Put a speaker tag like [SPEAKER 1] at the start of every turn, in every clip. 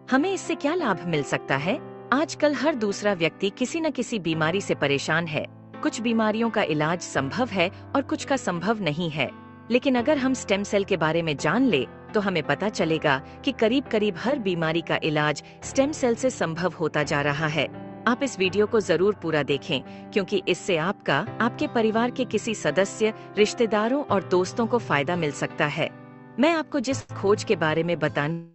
[SPEAKER 1] हमें इससे क्या लाभ मिल सकता है? आजकल हर दूसरा व्यक्ति किसी न किसी बीमारी से परेशान है। कुछ बीमारियों का इलाज संभव है और कुछ का संभव नहीं है। लेकिन अगर हम स्टेम सेल के बारे में जान ले तो हमें पता चलेगा कि करीब करीब हर बीमारी का इलाज स्टेम सेल से संभव होता जा रहा है। आप इस वीडियो को जरूर पूरा देखें, क्योंकि इससे आपका, आपके परिवार के किसी सदस्य, रिश्तेदारों और दोस्तों को फायदा मिल सकता है। मैं आपको जिस खोज के बारे में बताने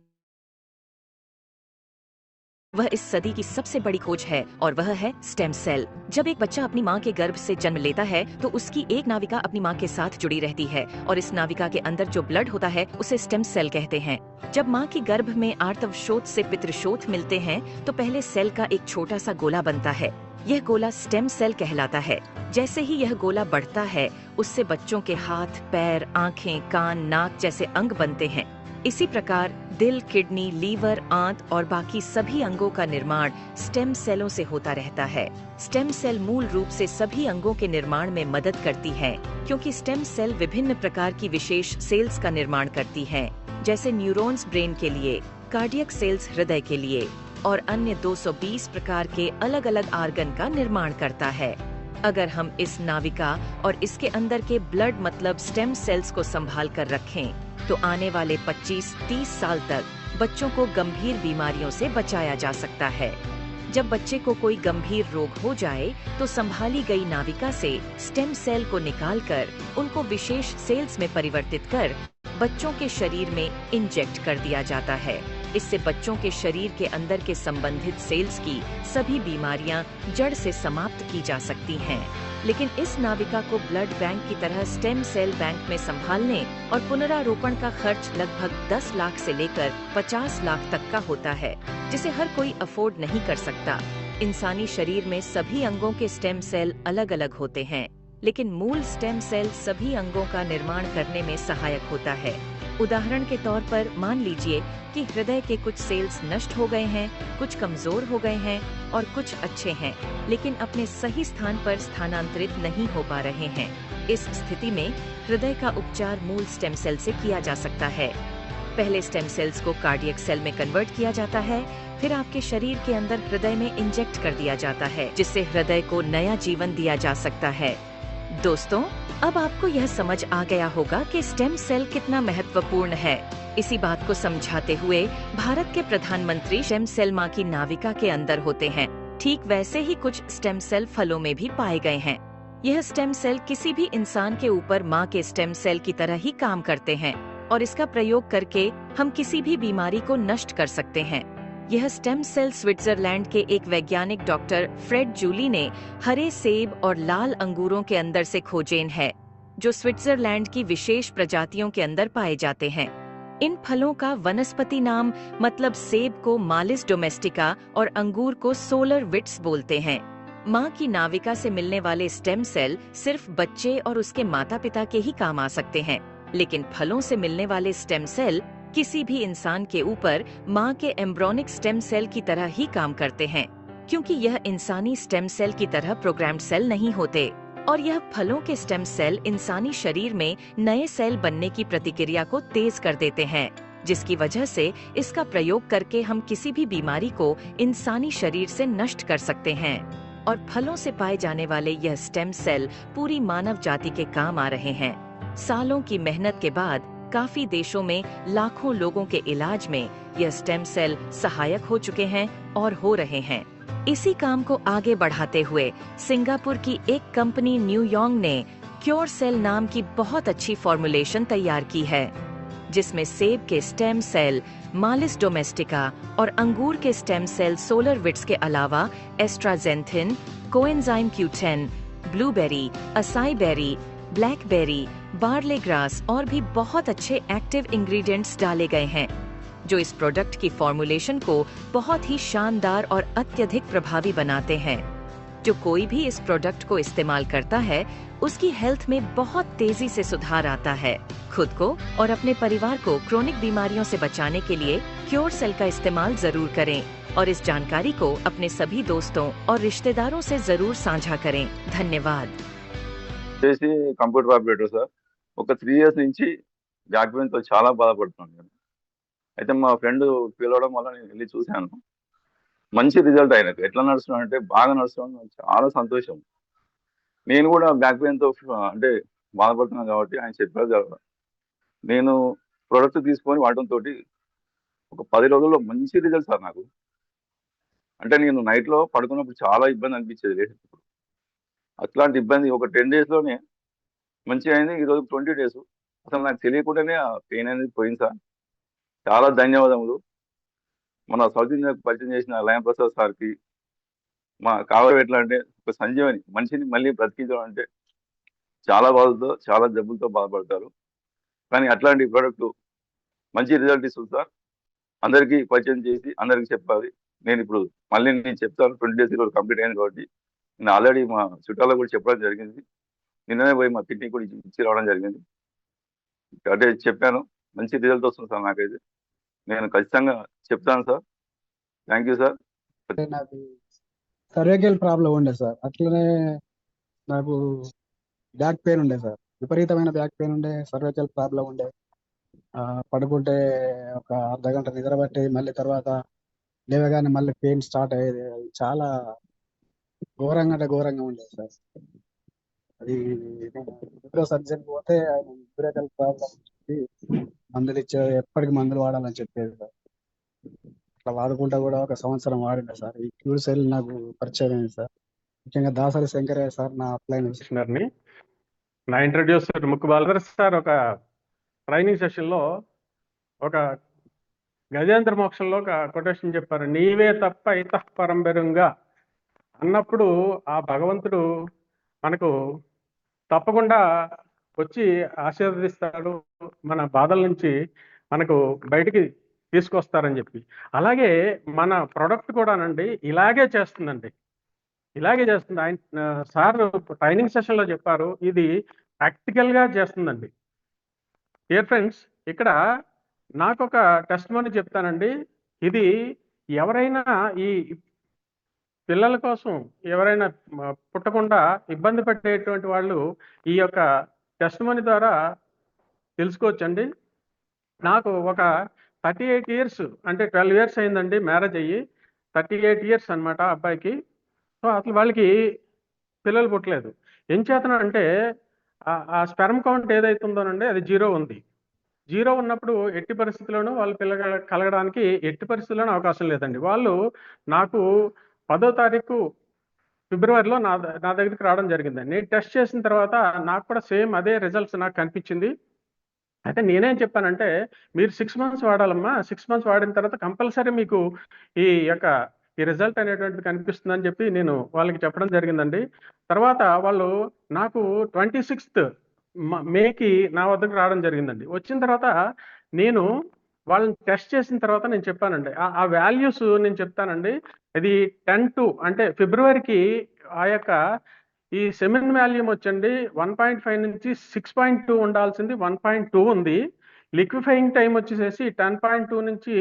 [SPEAKER 1] वह इस सदी की सबसे बड़ी खोज है और वह है स्टेम सेल। जब एक बच्चा अपनी माँ के गर्भ से जन्म लेता है तो उसकी एक नाविका अपनी माँ के साथ जुड़ी रहती है और इस नाविका के अंदर जो ब्लड होता है उसे स्टेम सेल कहते हैं। जब माँ के गर्भ में आर्तवशोथ से पितृशोथ मिलते हैं तो पहले सेल का एक छोटा सा गोला बनता है। यह गोला स्टेम सेल कहलाता है। जैसे ही यह गोला बढ़ता है उससे बच्चों के हाथ, पैर, आँखें, कान, नाक जैसे अंग बनते हैं। इसी प्रकार दिल, किडनी, लीवर, आंत और बाकी सभी अंगों का निर्माण स्टेम सेलों से होता रहता है। स्टेम सेल मूल रूप से सभी अंगों के निर्माण में मदद करती है, क्योंकि स्टेम सेल विभिन्न प्रकार की विशेष सेल्स का निर्माण करती हैं, जैसे न्यूरॉन्स ब्रेन के लिए, कार्डियक सेल्स हृदय के लिए और अन्य 220 प्रकार के अलग अलग आर्गन का निर्माण करता है। अगर हम इस नाविका और इसके अंदर के ब्लड मतलब स्टेम सेल्स को संभाल कर रखें तो आने वाले 25-30 साल तक बच्चों को गंभीर बीमारियों से बचाया जा सकता है। जब बच्चे को कोई गंभीर रोग हो जाए तो संभाली गई नाविका से स्टेम सेल को निकालकर उनको विशेष सेल्स में परिवर्तित कर बच्चों के शरीर में इंजेक्ट कर दिया जाता है। इससे बच्चों के शरीर के अंदर के संबंधित सेल्स की सभी बीमारियां जड़ से समाप्त की जा सकती हैं। लेकिन इस नाविका को ब्लड बैंक की तरह स्टेम सेल बैंक में संभालने और पुनरारोपण का खर्च लगभग 10 लाख से लेकर 50 लाख तक का होता है, जिसे हर कोई अफोर्ड नहीं कर सकता। इंसानी शरीर में सभी अंगों के स्टेम सेल अलग अलग होते हैं, लेकिन मूल स्टेम सेल सभी अंगों का निर्माण करने में सहायक होता है। उदाहरण के तौर पर मान लीजिए कि हृदय के कुछ सेल्स नष्ट हो गए हैं, कुछ कमजोर हो गए हैं और कुछ अच्छे हैं, लेकिन अपने सही स्थान पर स्थानांतरित नहीं हो पा रहे हैं। इस स्थिति में हृदय का उपचार मूल स्टेम सेल से किया जा सकता है। पहले स्टेम सेल्स को कार्डियक सेल में कन्वर्ट किया जाता है, फिर आपके शरीर के अंदर हृदय में इंजेक्ट कर दिया जाता है, जिससे हृदय को नया जीवन दिया जा सकता है। दोस्तों, अब आपको यह समझ आ गया होगा कि स्टेम सेल कितना महत्वपूर्ण है। इसी बात को समझाते हुए भारत के प्रधानमंत्री स्टेम सेल माँ की नाविका के अंदर होते हैं। ठीक वैसे ही कुछ स्टेम सेल फलों में भी पाए गए हैं। यह स्टेम सेल किसी भी इंसान के ऊपर माँ के स्टेम सेल की तरह ही काम करते हैं और इसका प्रयोग करके हम किसी भी बीमारी को नष्ट कर सकते हैं। यह स्टेम सेल स्विट्जरलैंड के एक वैज्ञानिक डॉक्टर फ्रेड जूली ने हरे सेब और लाल अंगूरों के अंदर से खोजेन है, जो स्विट्जरलैंड की विशेष प्रजातियों के अंदर पाए जाते हैं। इन फलों का वनस्पति नाम मतलब सेब को मालिस डोमेस्टिका और अंगूर को सोलर विट्स बोलते हैं। माँ की नाविका से मिलने वाले स्टेम सेल सिर्फ बच्चे और उसके माता पिता के ही काम आ सकते हैं, लेकिन फलों से मिलने वाले स्टेम सेल किसी भी इंसान के ऊपर माँ के एम्ब्रोनिक स्टेम सेल की तरह ही काम करते हैं, क्योंकि यह इंसानी स्टेम सेल की तरह प्रोग्राम्ड सेल नहीं होते और यह फलों के स्टेम सेल इंसानी शरीर में नए सेल बनने की प्रतिक्रिया को तेज कर देते हैं, जिसकी वजह से इसका प्रयोग करके हम किसी भी बीमारी को इंसानी शरीर से नष्ट कर सकते हैं। और फलों से पाए जाने वाले यह स्टेम सेल पूरी मानव जाति के काम आ रहे हैं। सालों की मेहनत के बाद काफी देशों में लाखों लोगों के इलाज में यह स्टेम सेल सहायक हो चुके हैं और हो रहे हैं। इसी काम को आगे बढ़ाते हुए सिंगापुर की एक कंपनी न्यूयॉन्ग ने क्योर सेल नाम की बहुत अच्छी फॉर्मुलेशन तैयार की है, जिसमें सेब के स्टेम सेल मालिस डोमेस्टिका और अंगूर के स्टेम सेल सोलर विट्स के अलावा astaxanthin, coenzyme Q10, blueberry, acai berry, blackberry, barley grass और भी बहुत अच्छे एक्टिव इंग्रेडिएंट्स डाले गए हैं, जो इस प्रोडक्ट की फॉर्मुलेशन को बहुत ही शानदार और अत्यधिक प्रभावी बनाते हैं। जो कोई भी इस प्रोडक्ट को इस्तेमाल करता है उसकी हेल्थ में बहुत तेजी से सुधार आता है। खुद को और अपने परिवार को क्रोनिक बीमारियों से बचाने के लिए क्योर सेल का इस्तेमाल जरूर करें और इस जानकारी को अपने सभी दोस्तों और रिश्तेदारों से जरूर साझा करें। धन्यवाद।
[SPEAKER 2] చేసి కంప్యూటర్ ఆపరేటర్ సార్. ఒక 3 ఇయర్స్ నుంచి బ్యాక్ పెయిన్‌తో చాలా బాధపడుతున్నాను నేను. అయితే మా ఫ్రెండ్ పిలవడం వల్ల నేను వెళ్ళి చూశాను. మంచి రిజల్ట్ ఆయనకు. ఎట్లా నడుస్తున్నాడు అంటే బాగా నడుస్తున్నాడు. నాకు చాలా సంతోషం. నేను కూడా బ్యాక్ పెయిన్‌తో అంటే బాధపడుతున్నాను కాబట్టి ఆయన చెప్పారు కదా! నేను ప్రొడక్ట్ తీసుకొని వాడటంతోటి ఒక 10 రోజుల్లో మంచి రిజల్ట్ సార్ నాకు. అంటే నేను నైట్‌లో పడుకున్నప్పుడు చాలా ఇబ్బంది అనిపించేది లేసేటప్పుడు. అట్లాంటి ఇబ్బంది ఒక 10 డేస్‌లోనే మంచిగా అయింది. ఈరోజు 20 డేస్. అసలు నాకు తెలియకుండానే ఆ పెయిన్ అనేది పోయింది సార్. చాలా ధన్యవాదములు. మన సౌత్ ఇండియాకు పరిచయం చేసిన లయన్ ప్రసాద్ సార్‌కి, మా కావడం ఎట్లా అంటే ఒక సంజీవని. మనిషిని మళ్ళీ బ్రతికించడం అంటే చాలా బాధతో, చాలా జబ్బులతో బాధపడతారు. కానీ అట్లాంటి ప్రొడక్ట్ మంచి రిజల్ట్ ఇస్తుంది సార్. అందరికీ పరిచయం చేసి అందరికి చెప్పాలి. నేనిప్పుడు మళ్ళీ నేను చెప్తాను. 20 డేస్ ఈరోజు కంప్లీట్ అయింది కాబట్టి. నేను ఆల్రెడీ మా చుట్టాలకు కూడా చెప్పడం జరిగింది. నిన్ననే పోయి మా కిడ్నీ కూడా ఇచ్చి రావడం జరిగింది. అంటే చెప్పాను. మంచి రిజల్ట్ వస్తుంది సార్ నాకైతే. నేను ఖచ్చితంగా చెప్తాను సార్. Thank you sir.
[SPEAKER 3] నాకు సర్వైకల్ ప్రాబ్లం ఉండే సార్. అట్లనే నాకు బ్యాక్ పెయిన్ ఉండే సార్. విపరీతమైన బ్యాక్ పెయిన్ ఉండే, సర్వైకల్ ప్రాబ్లం ఉండే. పడుకుంటే ఒక అర్ధ గంట నిద్ర పట్టి మళ్ళీ తర్వాత లేవగానే మళ్ళీ పెయిన్ స్టార్ట్ అయ్యేది. అది చాలా ఘోరంగా అంటే ఘోరంగా ఉండేది సార్. అది నేను న్యూరో సర్జన్ పోతే ఆయన న్యూరల్ ప్రాబ్లం మందులు ఇచ్చేది, ఎప్పటికి మందులు వాడాలని చెప్పేది సార్. అట్లా వాడుకుంటా కూడా ఒక సంవత్సరం వాడిండే సార్. ఈ క్యూర్ సెల్ నాకు పరిచయం అయింది సార్. ముఖ్యంగా దాసరి శంకరయ్య సార్ నా అప్లైన్
[SPEAKER 4] ని నా ఇంట్రడ్యూసర్ ముక్కు బాలర్ సార్ ఒక ట్రైనింగ్ సెషన్లో ఒక గజేంద్ర మోక్షంలో ఒక కొటేషన్ చెప్పారు, నీవే తప్ప ఇతః పరంబెరుంగా అన్నప్పుడు ఆ భగవంతుడు మనకు తప్పకుండా వచ్చి ఆశీర్వదిస్తాడు, మన బాధల నుంచి మనకు బయటికి తీసుకొస్తారని చెప్పి. అలాగే మన ప్రొడక్ట్ కూడానండి ఇలాగే చేస్తుందండి, ఇలాగే చేస్తుంది. ఆయన సార్ ట్రైనింగ్ సెషన్లో చెప్పారు, ఇది ప్రాక్టికల్గా చేస్తుందండి. డియర్ ఫ్రెండ్స్, ఇక్కడ నాకు ఒక టెస్ట్ మనీ చెప్తానండి. ఇది ఎవరైనా ఈ పిల్లల కోసం ఎవరైనా పుట్టకుండా ఇబ్బంది పడేటువంటి వాళ్ళు ఈ యొక్క టెస్ట్ మనీ ద్వారా తెలుసుకోవచ్చండి. నాకు ఒక 38 ఇయర్స్ అంటే 12 ఇయర్స్ అయిందండి మ్యారేజ్ అయ్యి. 38 ఇయర్స్ అనమాట అబ్బాయికి. సో అసలు వాళ్ళకి పిల్లలు పుట్టలేదు. ఏం చేతన అంటే ఆ స్పెర్మ్ కౌంట్ ఏదైతుందోనండి అది 0 ఉంది. 0 ఉన్నప్పుడు ఎట్టి పరిస్థితుల్లోనూ వాళ్ళు పిల్లలు కలగడానికి ఎట్టి పరిస్థితుల్లోనూ అవకాశం లేదండి. వాళ్ళు నాకు 10వ తారీఖు ఫిబ్రవరిలో నా దగ్గరికి రావడం జరిగిందండి. నేను టెస్ట్ చేసిన తర్వాత నాకు కూడా సేమ్ అదే రిజల్ట్స్ నాకు కనిపించింది. అయితే నేనేం చెప్పానంటే, మీరు 6 మంత్స్ వాడాలమ్మా. 6 మంత్స్ వాడిన తర్వాత కంపల్సరీ మీకు ఈ యొక్క ఈ రిజల్ట్ అనేటువంటిది కనిపిస్తుందని చెప్పి నేను వాళ్ళకి చెప్పడం జరిగిందండి. తర్వాత వాళ్ళు నాకు 26థ్ మేకి నా వద్దకు రావడం జరిగిందండి. వచ్చిన తర్వాత నేను వాళ్ళని టెస్ట్ చేసిన తర్వాత నేను చెప్పానండి. ఆ వాల్యూస్ నేను చెప్తానండి. ఇది 10 అంటే ఫిబ్రవరికి ఆ యొక్క ఈ సెమిన్ వాల్యూమ్ వచ్చండి 1.5 నుంచి 6.2 ఉండాల్సింది 1.2 ఉంది. లిక్విఫైయింగ్ టైం వచ్చేసేసి 10.2 నుంచి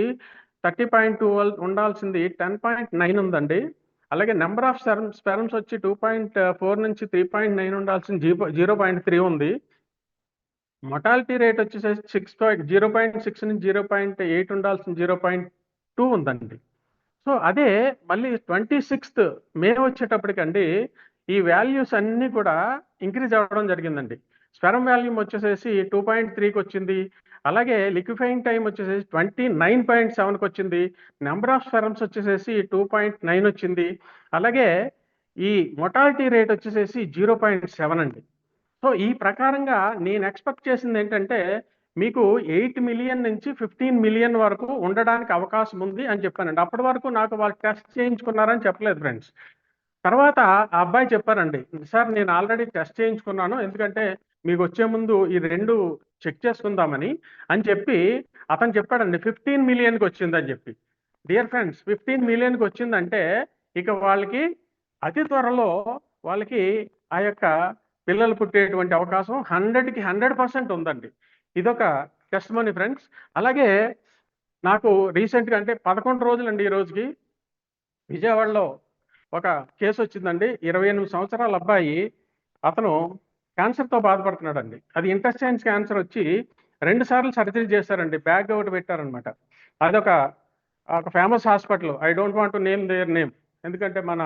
[SPEAKER 4] 30.2 ఉండాల్సింది 10.9 ఉందండి. అలాగే నెంబర్ ఆఫ్ స్పెర్మ్స్ వచ్చి 2.4 నుంచి 3.9 ఉండాల్సింది 0.3 ఉంది. మొటాలిటీ రేట్ వచ్చేసేసి 0.6 నుంచి 0.8 ఉండాల్సింది 0.2 ఉందండి. సో అదే మళ్ళీ 26థ్ మే వచ్చేటప్పటికండి ఈ వాల్యూస్ అన్నీ కూడా ఇంక్రీజ్ అవ్వడం జరిగిందండి. స్పెర్మ్ వాల్యూమ్ వచ్చేసేసి 2.3కి వచ్చింది. అలాగే లిక్విఫైయింగ్ టైం వచ్చేసేసి 29.7కి వచ్చింది. నెంబర్ ఆఫ్ స్పెర్మ్స్ వచ్చేసేసి 2.9 వచ్చింది. అలాగే ఈ మొటాలిటీ రేట్ వచ్చేసేసి 0.7 అండి. సో ఈ ప్రకారంగా నేను ఎక్స్పెక్ట్ చేసింది ఏంటంటే, మీకు 8 మిలియన్ నుంచి 15 మిలియన్ వరకు ఉండడానికి అవకాశం ఉంది అని చెప్పానండి. అప్పటి వరకు నాకు వాళ్ళు టెస్ట్ చేయించుకున్నారని చెప్పలేదు ఫ్రెండ్స్. తర్వాత ఆ అబ్బాయి చెప్పారండి, సార్ నేను ఆల్రెడీ టెస్ట్ చేయించుకున్నాను, ఎందుకంటే మీకు వచ్చే ముందు ఈ 2 చెక్ చేసుకుందామని అని చెప్పి అతను చెప్పాడండి 15 మిలియన్కి వచ్చిందని చెప్పి. డియర్ ఫ్రెండ్స్, 15 మిలియన్కి వచ్చిందంటే ఇక వాళ్ళకి అతి త్వరలో వాళ్ళకి ఆ యొక్క పిల్లలు పుట్టేటువంటి అవకాశం 100కి 100% ఉందండి. ఇదొక టెస్ట్ మనీ ఫ్రెండ్స్. అలాగే నాకు రీసెంట్గా అంటే 11 రోజులండి ఈ రోజుకి విజయవాడలో ఒక కేసు వచ్చిందండి. 28 సంవత్సరాల అబ్బాయి, అతను క్యాన్సర్తో బాధపడుతున్నాడండి. అది ఇంటెస్టైన్స్ క్యాన్సర్ వచ్చి 2 సార్లు సర్జరీ చేశారండి. బ్యాగ్ ఒకటి పెట్టారనమాట. అదొక ఒక famous hospital. I don't want to name their name, ఎందుకంటే మన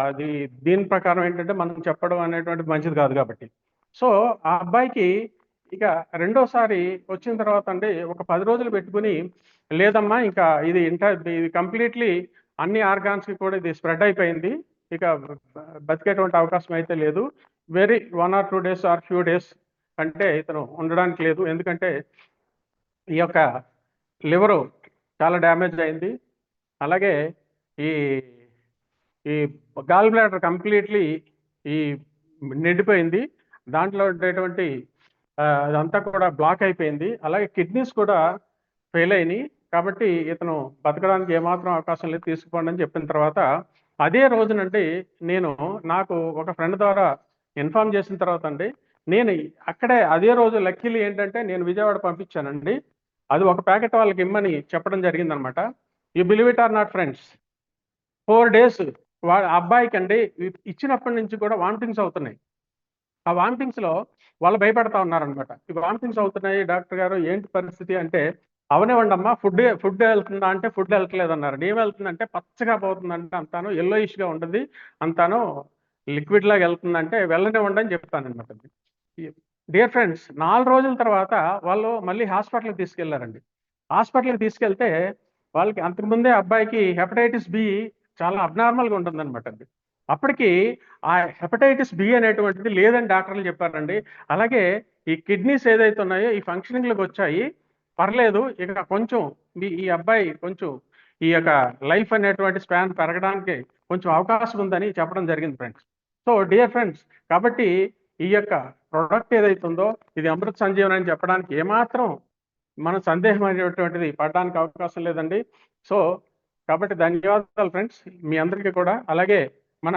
[SPEAKER 4] అది దీని ప్రకారం ఏంటంటే మనం చెప్పడం అనేటువంటిది మంచిది కాదు కాబట్టి. సో ఆ అబ్బాయికి ఇక రెండోసారి వచ్చిన తర్వాత అండి ఒక 10 రోజులు పెట్టుకుని, లేదమ్మా ఇంకా ఇది ఇది కంప్లీట్లీ అన్ని ఆర్గాన్స్కి కూడా ఇది స్ప్రెడ్ అయిపోయింది, ఇక బతికేటువంటి అవకాశం అయితే లేదు, very 1 or 2 days or few days అంటే ఇతను ఉండడానికి లేదు, ఎందుకంటే ఈ యొక్క లివరు చాలా డ్యామేజ్ అయింది, అలాగే ఈ ఈ గాల్ బ్లాడర్ కంప్లీట్లీ ఈ నిండిపోయింది, దాంట్లో ఉండేటువంటి అదంతా కూడా బ్లాక్ అయిపోయింది, అలాగే కిడ్నీస్ కూడా ఫెయిల్ అయినాయి, కాబట్టి ఇతను బతకడానికి ఏమాత్రం అవకాశం లేదు, తీసుకుపోండి అని చెప్పిన తర్వాత అదే రోజునండి నాకు ఒక ఫ్రెండ్ ద్వారా ఇన్ఫార్మ్ చేసిన తర్వాత అండి నేను అక్కడే అదే రోజు లక్కీలీ ఏంటంటే నేను విజయవాడ పంపించానండి, అది ఒక ప్యాకెట్ వాళ్ళకి ఇమ్మని చెప్పడం జరిగిందనమాట. You believe it or not friends, 4 days అబ్బాయికి అండి ఇచ్చినప్పటి నుంచి కూడా వామిటింగ్స్ అవుతున్నాయి. ఆ వామిటింగ్స్లో వాళ్ళు భయపడతా ఉన్నారనమాట, ఈ వామిటింగ్స్ అవుతున్నాయి డాక్టర్ గారు ఏంటి పరిస్థితి అంటే, అవనివ్వండమ్మా ఫుడ్ వెళ్తుందా అంటే ఫుడ్ వెళ్తలేదు అన్నారు. ఏం వెళ్తుందంటే పచ్చగా పోతుందంటే అంతాను ఎల్లోయిష్గా ఉంటుంది, అంతాను లిక్విడ్ లాగా వెళ్తుందంటే వెళ్ళనివ్వండి అని చెప్తానమాట. డియర్ ఫ్రెండ్స్, 4 రోజుల తర్వాత వాళ్ళు మళ్ళీ హాస్పిటల్కి తీసుకెళ్లారండి. హాస్పిటల్కి తీసుకెళ్తే వాళ్ళకి అంతకుముందే అబ్బాయికి హెపటైటిస్ బి చాలా అబ్నార్మల్గా ఉంటుందన్నమాట అండి. అప్పటికి ఆ హెపటైటిస్ బి అనేటువంటిది లేదని డాక్టర్లు చెప్పారండి. అలాగే ఈ కిడ్నీస్ ఏదైతే ఉన్నాయో ఈ ఫంక్షనింగ్లోకి వచ్చాయి, పర్లేదు, ఇక కొంచెం ఈ అబ్బాయి కొంచెం ఈ యొక్క లైఫ్ అనేటువంటి స్పాన్ పెరగడానికి కొంచెం అవకాశం ఉందని చెప్పడం జరిగింది ఫ్రెండ్స్. సో డియర్ ఫ్రెండ్స్, కాబట్టి ఈ యొక్క ప్రొడక్ట్ ఏదైతే ఉందో ఇది అమృత్ సంజీవని అని చెప్పడానికి ఏమాత్రం మన సందేహం అనేటువంటిది పడడానికి అవకాశం లేదండి. సో కాబట్టి ధన్యవాదాలు ఫ్రెండ్స్ మీ అందరికీ కూడా. అలాగే మన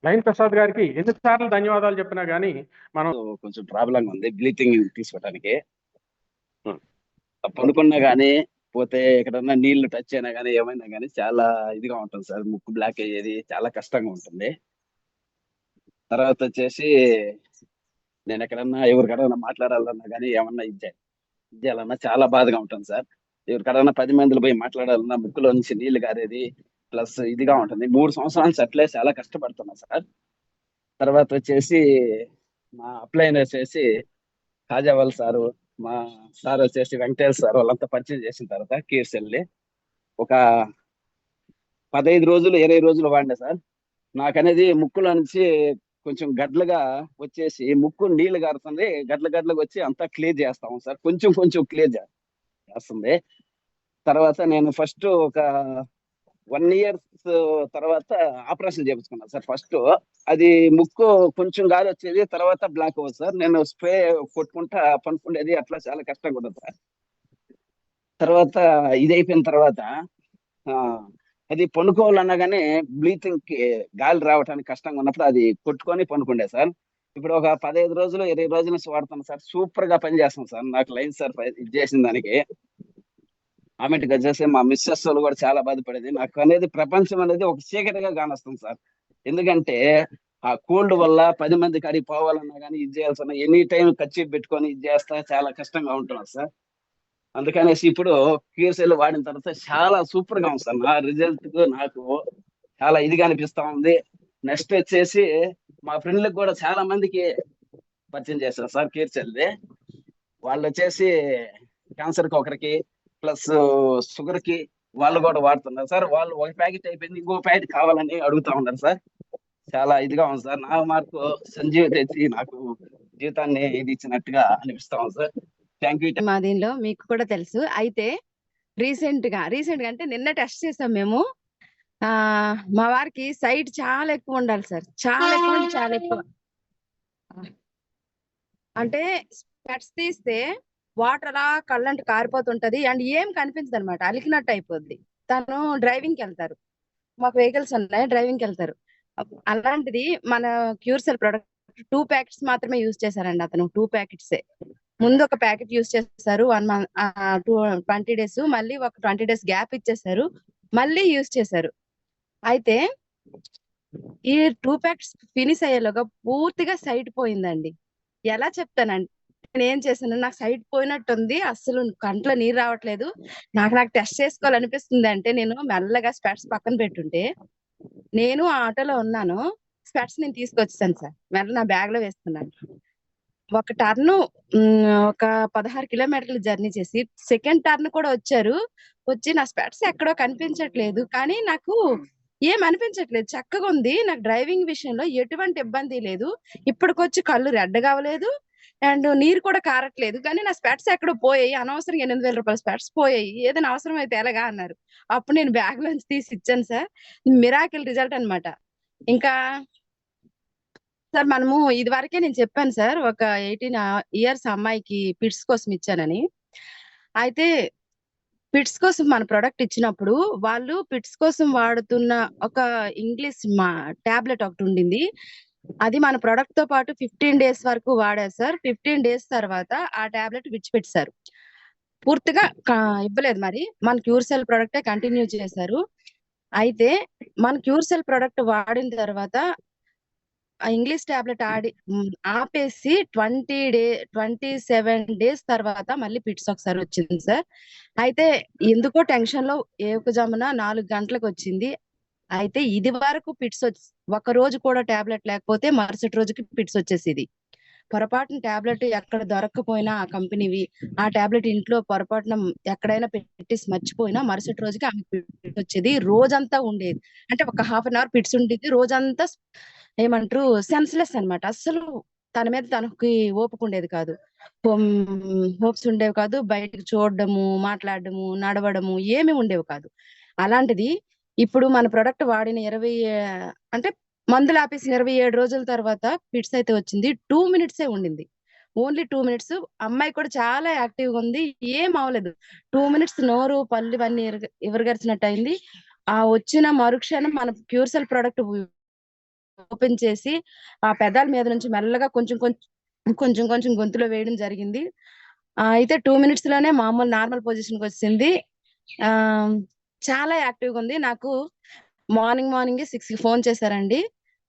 [SPEAKER 4] లైన్ ప్రసాద్ గారికి ఎన్నిసార్లు ధన్యవాదాలు చెప్పినా కానీ మనం
[SPEAKER 5] కొంచెం ప్రాబ్లంగా ఉంది బ్లీతింగ్ తీసుకోవడానికి. పనుకున్నా కానీ పోతే ఎక్కడన్నా నీళ్లు టచ్ అయినా కానీ ఏమైనా కానీ చాలా ఇదిగా ఉంటుంది సార్, ముక్కు బ్లాక్ అయ్యేది చాలా కష్టంగా ఉంటుంది. తర్వాత వచ్చేసి నేను ఎక్కడన్నా ఎవరికడన్నా మాట్లాడాలన్నా కానీ ఏమన్నా ఇచ్చేయాలన్నా చాలా బాధగా ఉంటుంది సార్. ఎవరికడన్నా 10 మందిలో పోయి మాట్లాడాలన్నా ముక్కులో నుంచి నీళ్లు గారేది ప్లస్ ఇదిగా ఉంటుంది. 3 సంవత్సరాల నుంచి అట్లే చాలా కష్టపడుతున్నా సార్. తర్వాత వచ్చేసి మా అప్లైన్ వచ్చేసి కాజావాల్ సారు, మా సార్ వచ్చేసి వెంకటేష్ సార్, వాళ్ళంతా పరిచయం చేసిన తర్వాత కేర్సెల్లి ఒక 15 రోజులు 20 రోజులు వాడినా సార్. నాకనేది ముక్కులో నుంచి కొంచెం గడ్డలుగా వచ్చేసి ముక్కు నీళ్లు గారుతుంది, గడ్డలకు వచ్చి అంతా క్లియర్ చేస్తాము సార్, కొంచెం కొంచెం క్లియర్ చేస్తుంది. తర్వాత నేను ఫస్ట్ ఒక 1 year తర్వాత ఆపరేషన్ చేయించుకున్నాను సార్. ఫస్ట్ అది ముక్కు కొంచెం గాలి వచ్చేది, తర్వాత బ్లాక్ అవ్వదు సార్. నేను స్ప్రే కొట్టుకుంటా పనుకుండేది, అట్లా చాలా కష్టంగా ఉంటుంది సార్. తర్వాత ఇది అయిపోయిన తర్వాత అది పనుకోవాలన్నా కానీ బ్లీతింగ్ కి గాలి రావడానికి కష్టంగా ఉన్నప్పుడు అది కొట్టుకొని పనుకుండే సార్. ఇప్పుడు ఒక 15 రోజులు 20 రోజుల నుంచి వాడుతాను సార్, సూపర్ గా పనిచేస్తాను సార్. నాకు లైన్ సార్ ఇది చేసిన దానికి ఆమెటిగా చేస్తే మా మిస్సెస్ వాళ్ళు కూడా చాలా బాధపడేది. నాకు అనేది ప్రపంచం అనేది ఒక చీకటిగా కానొస్తుంది సార్. ఎందుకంటే ఆ కోల్డ్ వల్ల 10 మంది కాడికి పోవాలన్నా కానీ ఇది చేయాల్సిన ఎనీ టైం ఖర్చు పెట్టుకొని ఇది చేస్తా చాలా కష్టంగా ఉంటున్నారు సార్. అందుకనేసి ఇప్పుడు క్యూర్సెల్ వాడిన తర్వాత చాలా సూపర్ గా ఉంది సార్. నా రిజల్ట్ నాకు చాలా ఇదిగా అనిపిస్తా ఉంది. నెక్స్ట్ వచ్చేసి మా ఫ్రెండ్లకు కూడా చాలా మందికి పరిచయం చేస్తారు సార్ క్యూర్సెల్ది. వాళ్ళు వచ్చేసి క్యాన్సర్ కి ఒకరికి ప్లస్ షుగర్ కి వాళ్ళు కూడా వాడుతున్నారు సార్. వాళ్ళు ఒక ప్యాకెట్ అయిపోయింది, ఇంకో ప్యాకెట్ కావాలని అడుగుతా ఉన్నారు సార్. చాలా ఇదిగా ఉంది సార్. నా మార్కు సంజీవ్ తెచ్చి నాకు జీవితాన్ని ఇది ఇచ్చినట్టుగా అనిపిస్తా ఉంది సార్. Thank you.
[SPEAKER 6] మా దీనిలో మీకు కూడా తెలుసు. అయితే రీసెంట్ గా అంటే నిన్న టెస్ట్ చేసాం మేము. మా వారికి సైట్ చాలా ఎక్కువ ఉండాలి సార్, చాలా ఎక్కువ అంటే చాలా ఎక్కువ. అంటే స్పెట్స్ తీస్తే వాటర్ అలా కళ్ళంటి కారిపోతుంటది అండ్ ఏం కనిపించదు అనమాట, అలికినట్టు అయిపోద్ది. తను డ్రైవింగ్కి వెళ్తారు, మాకు వెహికల్స్ ఉన్నాయి, డ్రైవింగ్కి వెళ్తారు. అలాంటిది మన క్యూర్సెల్ ప్రొడక్ట్ 2 ప్యాకెట్స్ మాత్రమే యూజ్ చేశారండి అతను. 2 ప్యాకెట్సే. ముందు ఒక ప్యాకెట్ యూజ్ చేస్తారు 1 month 20 days, మళ్ళీ ఒక 20 days గ్యాప్ ఇచ్చేసారు, మళ్ళీ యూజ్ చేశారు. అయితే ఈ 2 ప్యాకెట్స్ ఫినిష్ అయ్యేలోగా పూర్తిగా సైట్ పోయిందండి. ఎలా చెప్తానంటే నేను ఏం చేశాను, నాకు సైట్ పోయినట్టుంది, అస్సలు కంట్లో నీరు రావట్లేదు, నాకు టెస్ట్ చేసుకోవాలనిపిస్తుంది అంటే నేను మెల్లగా స్పెట్స్ పక్కన పెట్టుంటే నేను ఆ ఆటోలో ఉన్నాను. స్పెట్స్ నేను తీసుకొచ్చాను సార్, మెల్ల నా బ్యాగ్ లో వేసుకున్నాను. ఒక టర్న్ ఒక 16 కిలోమీటర్లు జర్నీ చేసి సెకండ్ టర్న్ కూడా వచ్చారు. వచ్చి నా స్పెట్స్ ఎక్కడో కనిపించట్లేదు, కానీ నాకు ఏం అనిపించట్లేదు, చక్కగా ఉంది. నాకు డ్రైవింగ్ విషయంలో ఎటువంటి ఇబ్బంది లేదు. ఇప్పటికొచ్చి కళ్ళు రెడ్ కావలేదు అండ్ నీరు కూడా కారట్లేదు. కానీ నా స్పెట్స్ ఎక్కడో పోయాయి, అనవసరంగా 8,000 రూపాయల స్పెట్స్ పోయాయి, ఏదైనా అవసరం అయితే ఎలాగా అన్నారు. అప్పుడు నేను బ్యాగ్ లోంచి తీసి ఇచ్చాను సార్. మిరాకిల్ రిజల్ట్ అన్నమాట. ఇంకా సార్ మనము ఇది వరకే నేను చెప్పాను సార్, ఒక 18 ఇయర్స్ అమ్మాయికి పిట్స్ కోసం ఇచ్చానని. అయితే పిట్స్ కోసం మన ప్రొడక్ట్ ఇచ్చినప్పుడు వాళ్ళు పిట్స్ కోసం వాడుతున్న ఒక ఇంగ్లీష్ టాబ్లెట్ ఒకటి ఉండింది. అది మన ప్రొడక్ట్ తో పాటు 15 డేస్ వరకు వాడారు సార్. 15 డేస్ తర్వాత ఆ టాబ్లెట్ విడిచిపెట్టారు. పూర్తిగా ఇవ్వలేదు, మరి మన క్యూర్సెల్ ప్రొడక్టే కంటిన్యూ చేశారు. అయితే మన క్యూర్సెల్ ప్రొడక్ట్ వాడిన తర్వాత ఆ ఇంగ్లీష్ టాబ్లెట్ ఆపేసి 27 డేస్ తర్వాత మళ్ళీ పిట్స్ ఒకసారి వచ్చింది సార్. అయితే ఎందుకో టెన్షన్ లో ఏకజామున 4 గంటలకు వచ్చింది. అయితే ఇది వరకు పిట్స్ ఒక రోజు కూడా టాబ్లెట్ లేకపోతే మరుసటి రోజుకి పిట్స్ వచ్చేసేది. పొరపాటున టాబ్లెట్ ఎక్కడ దొరకకపోయినా ఆ కంపెనీవి, ఆ టాబ్లెట్ ఇంట్లో పొరపాటున ఎక్కడైనా పెట్టేసి మర్చిపోయినా మరుసటి రోజుకి ఆమె పిట్స్ వచ్చేది. రోజంతా ఉండేది, అంటే ఒక హాఫ్ అన్ అవర్ పిట్స్ ఉండేది. రోజంతా ఏమంటారు సెన్స్లెస్ అన్నమాట. అస్సలు తన మీద తనకి ఓపిక ఉండేది కాదు, హోప్స్ ఉండేవి కాదు, బయటకు చూడడము, మాట్లాడడము, నడవడము ఏమి ఉండేవి కాదు. అలాంటిది ఇప్పుడు మన ప్రొడక్ట్ వాడిన అంటే మందులు ఆపేసి 27 రోజుల తర్వాత పిట్స్ అయితే వచ్చింది. 2 మినిట్సే ఉండింది, ఓన్లీ 2 మినిట్స్. అమ్మాయి కూడా చాలా యాక్టివ్ గా ఉంది, ఏం అవలేదు. 2 మినిట్స్ నోరు పళ్ళు ఇవన్నీ ఇవరగరిచినట్టు అయింది. ఆ వచ్చిన మరుక్షణం మన క్యూర్సెల్ ప్రొడక్ట్ ఓపెన్ చేసి ఆ పెదాల మీద నుంచి మెల్లగా కొంచెం కొంచెం కొంచెం గొంతులో వేయడం జరిగింది. అయితే 2 మినిట్స్ లోనే మామూలు నార్మల్ పొజిషన్ కి వచ్చింది. ఆ చాలా యాక్టివ్ గా ఉంది. నాకు మార్నింగ్ 6 కి ఫోన్ చేశారండి.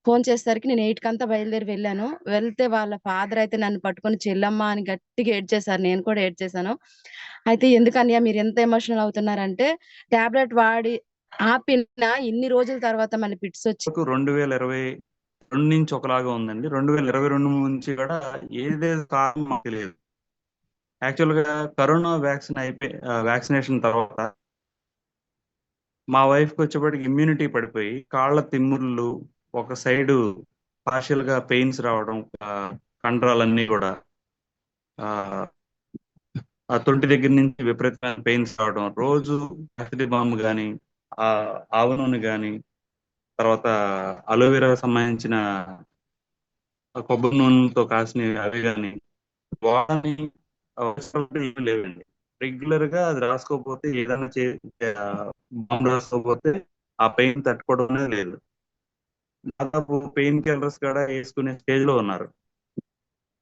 [SPEAKER 6] ఫోన్ చేసేసరికి నేను 8 కంతా బయలుదేరి వెళ్ళాను. వెళ్తే వాళ్ళ ఫాదర్ అయితే నన్ను పట్టుకొని చెల్లమ్మ అని గట్టిగా ఏడ్చేశారు. నేను కూడా ఏడ్చేశాను. అయితే ఎందుకన్నయ్య మీరు ఎంత ఎమోషనల్ అవుతున్నారంటే, టాబ్లెట్ వాడి ఆపిన ఇన్ని రోజుల తర్వాత మళ్ళీ పిట్స్ వచ్చి
[SPEAKER 7] 2022 నుంచి ఒకలాగా ఉందండి. 2022 నుంచి కూడా ఏదేది కారణం మాకు తెలియదు. యాక్చువల్గా కరోనా వ్యాక్సినేషన్ తర్వాత మా వైఫ్కి వచ్చేప్పటికి ఇమ్యూనిటీ పడిపోయి కాళ్ళ తిమ్ముళ్ళు, ఒక సైడు పార్షియల్ గా పెయిన్స్ రావడం, కండరాలన్నీ కూడా ఆ తొంటి దగ్గర నుంచి విపరీతమైన పెయిన్స్ రావడం, రోజు కస్టడీ బాంబు కానీ ఆవు నూనె కానీ తర్వాత అలోవెరా సంబంధించిన కొబ్బరి నూనెతో కాసిన అవి కానీ వాడని అవసరం లేవండి. రెగ్యులర్ గా అది రాసుకోకపోతే ఏదైనా బాంబు రాసుకోకపోతే ఆ పెయిన్ తట్టుకోవడం అనేది లేదు. దాదాపు పెయిన్ కిల్లర్స్ కూడా వేసుకునే స్టేజ్ లో ఉన్నారు.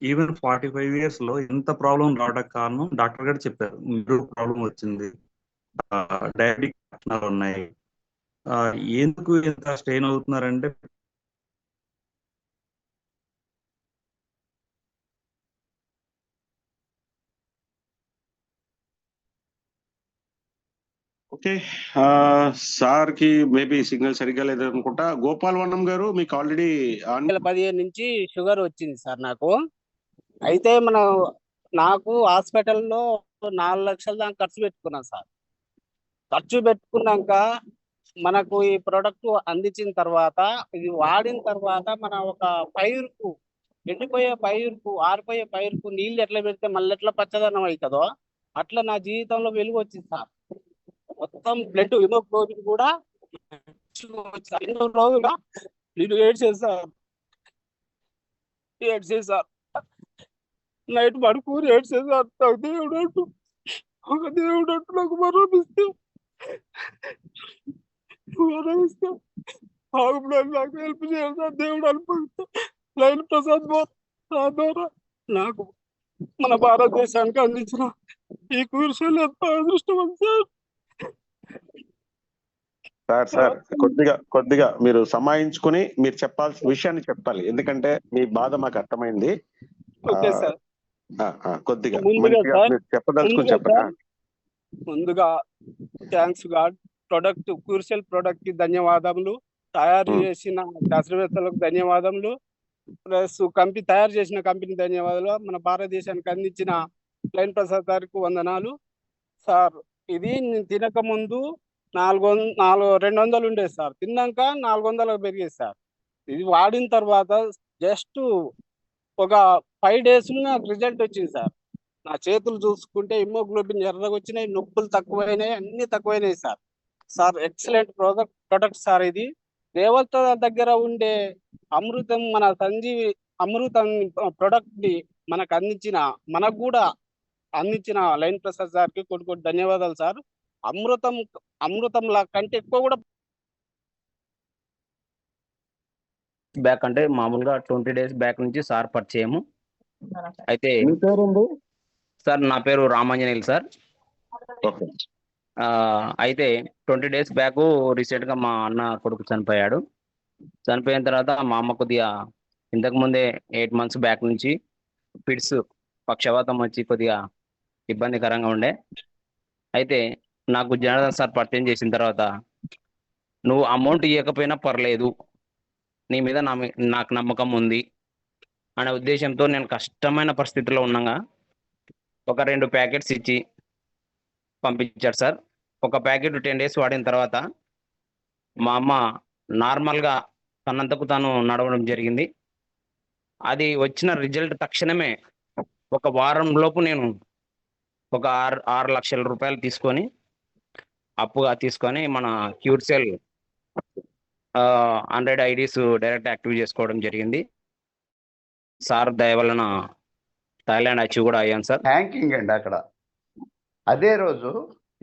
[SPEAKER 7] ఈవెన్ 45 years లో ఎంత ప్రాబ్లం రావడానికి కారణం డాక్టర్ గారు చెప్పారు, మీరు ప్రాబ్లం వచ్చింది, డయాబెటిక్ లక్షణాలు ఉన్నాయి. ఎందుకు ఎంత స్ట్రెయిన్ అవుతున్నారంటే
[SPEAKER 8] ఓకే, సార్ కి మేబీ సిగ్నల్ సరిగ్గా లేదనుకుంటా. గోపాల్ వనం గారు మీకు ఆల్రెడీ
[SPEAKER 9] 2015 నుంచి షుగర్ వచ్చింది సార్ నాకు. అయితే నాకు హాస్పిటల్లో 4 లక్షల దాకా ఖర్చు పెట్టుకున్నాను సార్. ఖర్చు పెట్టుకున్నాక మనకు ఈ ప్రొడక్ట్ అందించిన తర్వాత, ఇది వాడిన తర్వాత మన ఒక పైరుకు, ఎండిపోయే పైరుకు, ఆరిపోయే పైరుకు నీళ్ళు ఎట్లా పెడితే మళ్ళీ ఎట్లా పచ్చదనం అవుతుందో అట్లా నా జీవితంలో వెలుగు వచ్చింది సార్. మొత్తం బ్లడ్ హిమోగ్లోబిన్ కూడా నేను ఏడ్చేసాను. నైట్ పడుకుని ఏడ్చేసాను. నాకు దేవుడు అంటూ నాకు మరణిస్తే నాకు హెల్ప్ చేయాలి దేవుడు అనుకుంటా. లైన్ ప్రసాద్ నా ద్వారా నాకు మన భారతదేశానికి అందించిన ఈ కూర్చొని ఎంతో అదృష్టం సార్.
[SPEAKER 8] సార్ కొద్దిగా మీరు సమాయించుకుని మీరు చెప్పాల్సిన విషయాన్ని చెప్పాలి, ఎందుకంటే మీ బాధ మాకు అర్థమైంది.
[SPEAKER 9] Okay sir.
[SPEAKER 8] కొద్దిగా
[SPEAKER 9] ముందుగా
[SPEAKER 8] మంచిగా
[SPEAKER 9] సార్
[SPEAKER 8] మీరు చెప్పదలుచుకుని
[SPEAKER 9] ముందుగా
[SPEAKER 8] చెప్పండి.
[SPEAKER 9] సార్ ముందుగా థ్యాంక్స్ గాడ్ ప్రొడక్ట్ క్యూర్సెల్ ప్రొడక్ట్ కి ధన్యవాదములు. తయారు చేసిన శాస్త్రవేత్తలకు ధన్యవాదములు. ప్లస్ కంపెనీ తయారు చేసిన కంపెనీ ధన్యవాదాలు. మన భారతదేశానికి అందించిన లైన్ ప్రసాద్ గారికి వందనాలు. సార్ ఇది నేను తినక ముందు 200 ఉండేది సార్. తిన్నాక 400 పెరిగేది సార్. ఇది వాడిన తర్వాత జస్ట్ ఒక 5 days నాకు రిజల్ట్ వచ్చింది సార్. నా చేతులు చూసుకుంటే హిమోగ్లోబిన్ ఎర్రగా వచ్చినాయి, నొప్పులు తక్కువైనాయి, అన్ని తక్కువైనాయి sir. Sir excellent product sir. ఇది దేవత దగ్గర ఉండే అమృతం, మన సంజీవి అమృతం ప్రొడక్ట్ ని మనకు కూడా అందించిన లైన్ ప్రసాద్ సార్కి కొన్ని ధన్యవాదాలు సార్. అమృతం లా కంటే ఎక్కువ కూడా
[SPEAKER 10] బ్యాక్ అంటే మామూలుగా 20 days బ్యాక్ నుంచి సార్ పరిచయము. అయితే
[SPEAKER 8] మీ పేరండి?
[SPEAKER 10] సార్ నా పేరు రామాంజనేయులు సార్. అయితే 20 days బ్యాక్ రీసెంట్ గా మా అన్న కొడుకు చనిపోయాడు. చనిపోయిన తర్వాత మా అమ్మ కొద్దిగా ఇంతకు ముందే 8 months బ్యాక్ నుంచి ఫిట్స్ పక్షవాతం వచ్చి కొద్దిగా ఇబ్బందికరంగా ఉండే. అయితే నాకు జనార్దన్ సార్ పరిచయం చేసిన తర్వాత, నువ్వు అమౌంట్ ఇవ్వకపోయినా పర్లేదు, నీ మీద నాకు నమ్మకం ఉంది అనే ఉద్దేశంతో నేను కష్టమైన పరిస్థితిలో ఉన్నాగా ఒక 2 ప్యాకెట్స్ ఇచ్చి పంపించారు సార్. ఒక ప్యాకెట్ 10 days వాడిన తర్వాత మా అమ్మ నార్మల్గా తనంతకు తాను నడవడం జరిగింది. అది వచ్చిన రిజల్ట్ తక్షణమే ఒక వారం లోపు నేను ఒక 6 లక్షల రూపాయలు అప్పుగా తీసుకొని మన క్యూర్సెల్ 100 IDs డైరెక్ట్ యాక్టివ్ చేసుకోవడం జరిగింది సార్. దయ వలన థాయిలాండ్ అచీవ్ కూడా అయ్యాను సార్.
[SPEAKER 11] థ్యాంకింగ్ అండి. అక్కడ అదే రోజు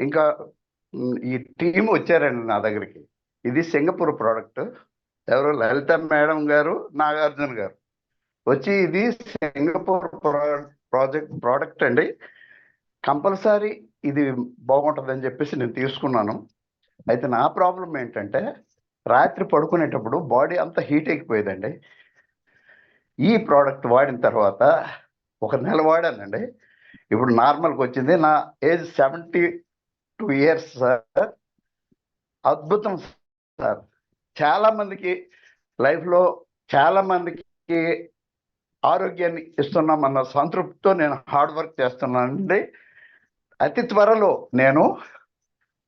[SPEAKER 11] ఇంకా ఈ టీం వచ్చారండి నా దగ్గరికి. ఇది సింగపూర్ ప్రోడక్ట్. ఎవరు? లలిత మేడం గారు, నాగార్జున గారు వచ్చి, ఇది సింగపూర్ ప్రోడక్ట్ అండి, కంపల్సరీ ఇది బాగుంటుందని చెప్పేసి నేను తీసుకున్నాను. అయితే నా ప్రాబ్లం ఏంటంటే, రాత్రి పడుకునేటప్పుడు బాడీ అంతా హీట్ అయిపోయేదండి. ఈ ప్రోడక్ట్ వాడిన తర్వాత 1 నెల వాడానండి. ఇప్పుడు నార్మల్కి వచ్చింది. నా ఏజ్ 72 years సార్. అద్భుతం సార్. చాలా మందికి లైఫ్లో చాలా మందికి ఆరోగ్యాన్ని ఇస్తున్నామన్న సంతృప్తితో నేను హార్డ్ వర్క్ చేస్తున్నానండి. అతి త్వరలో నేను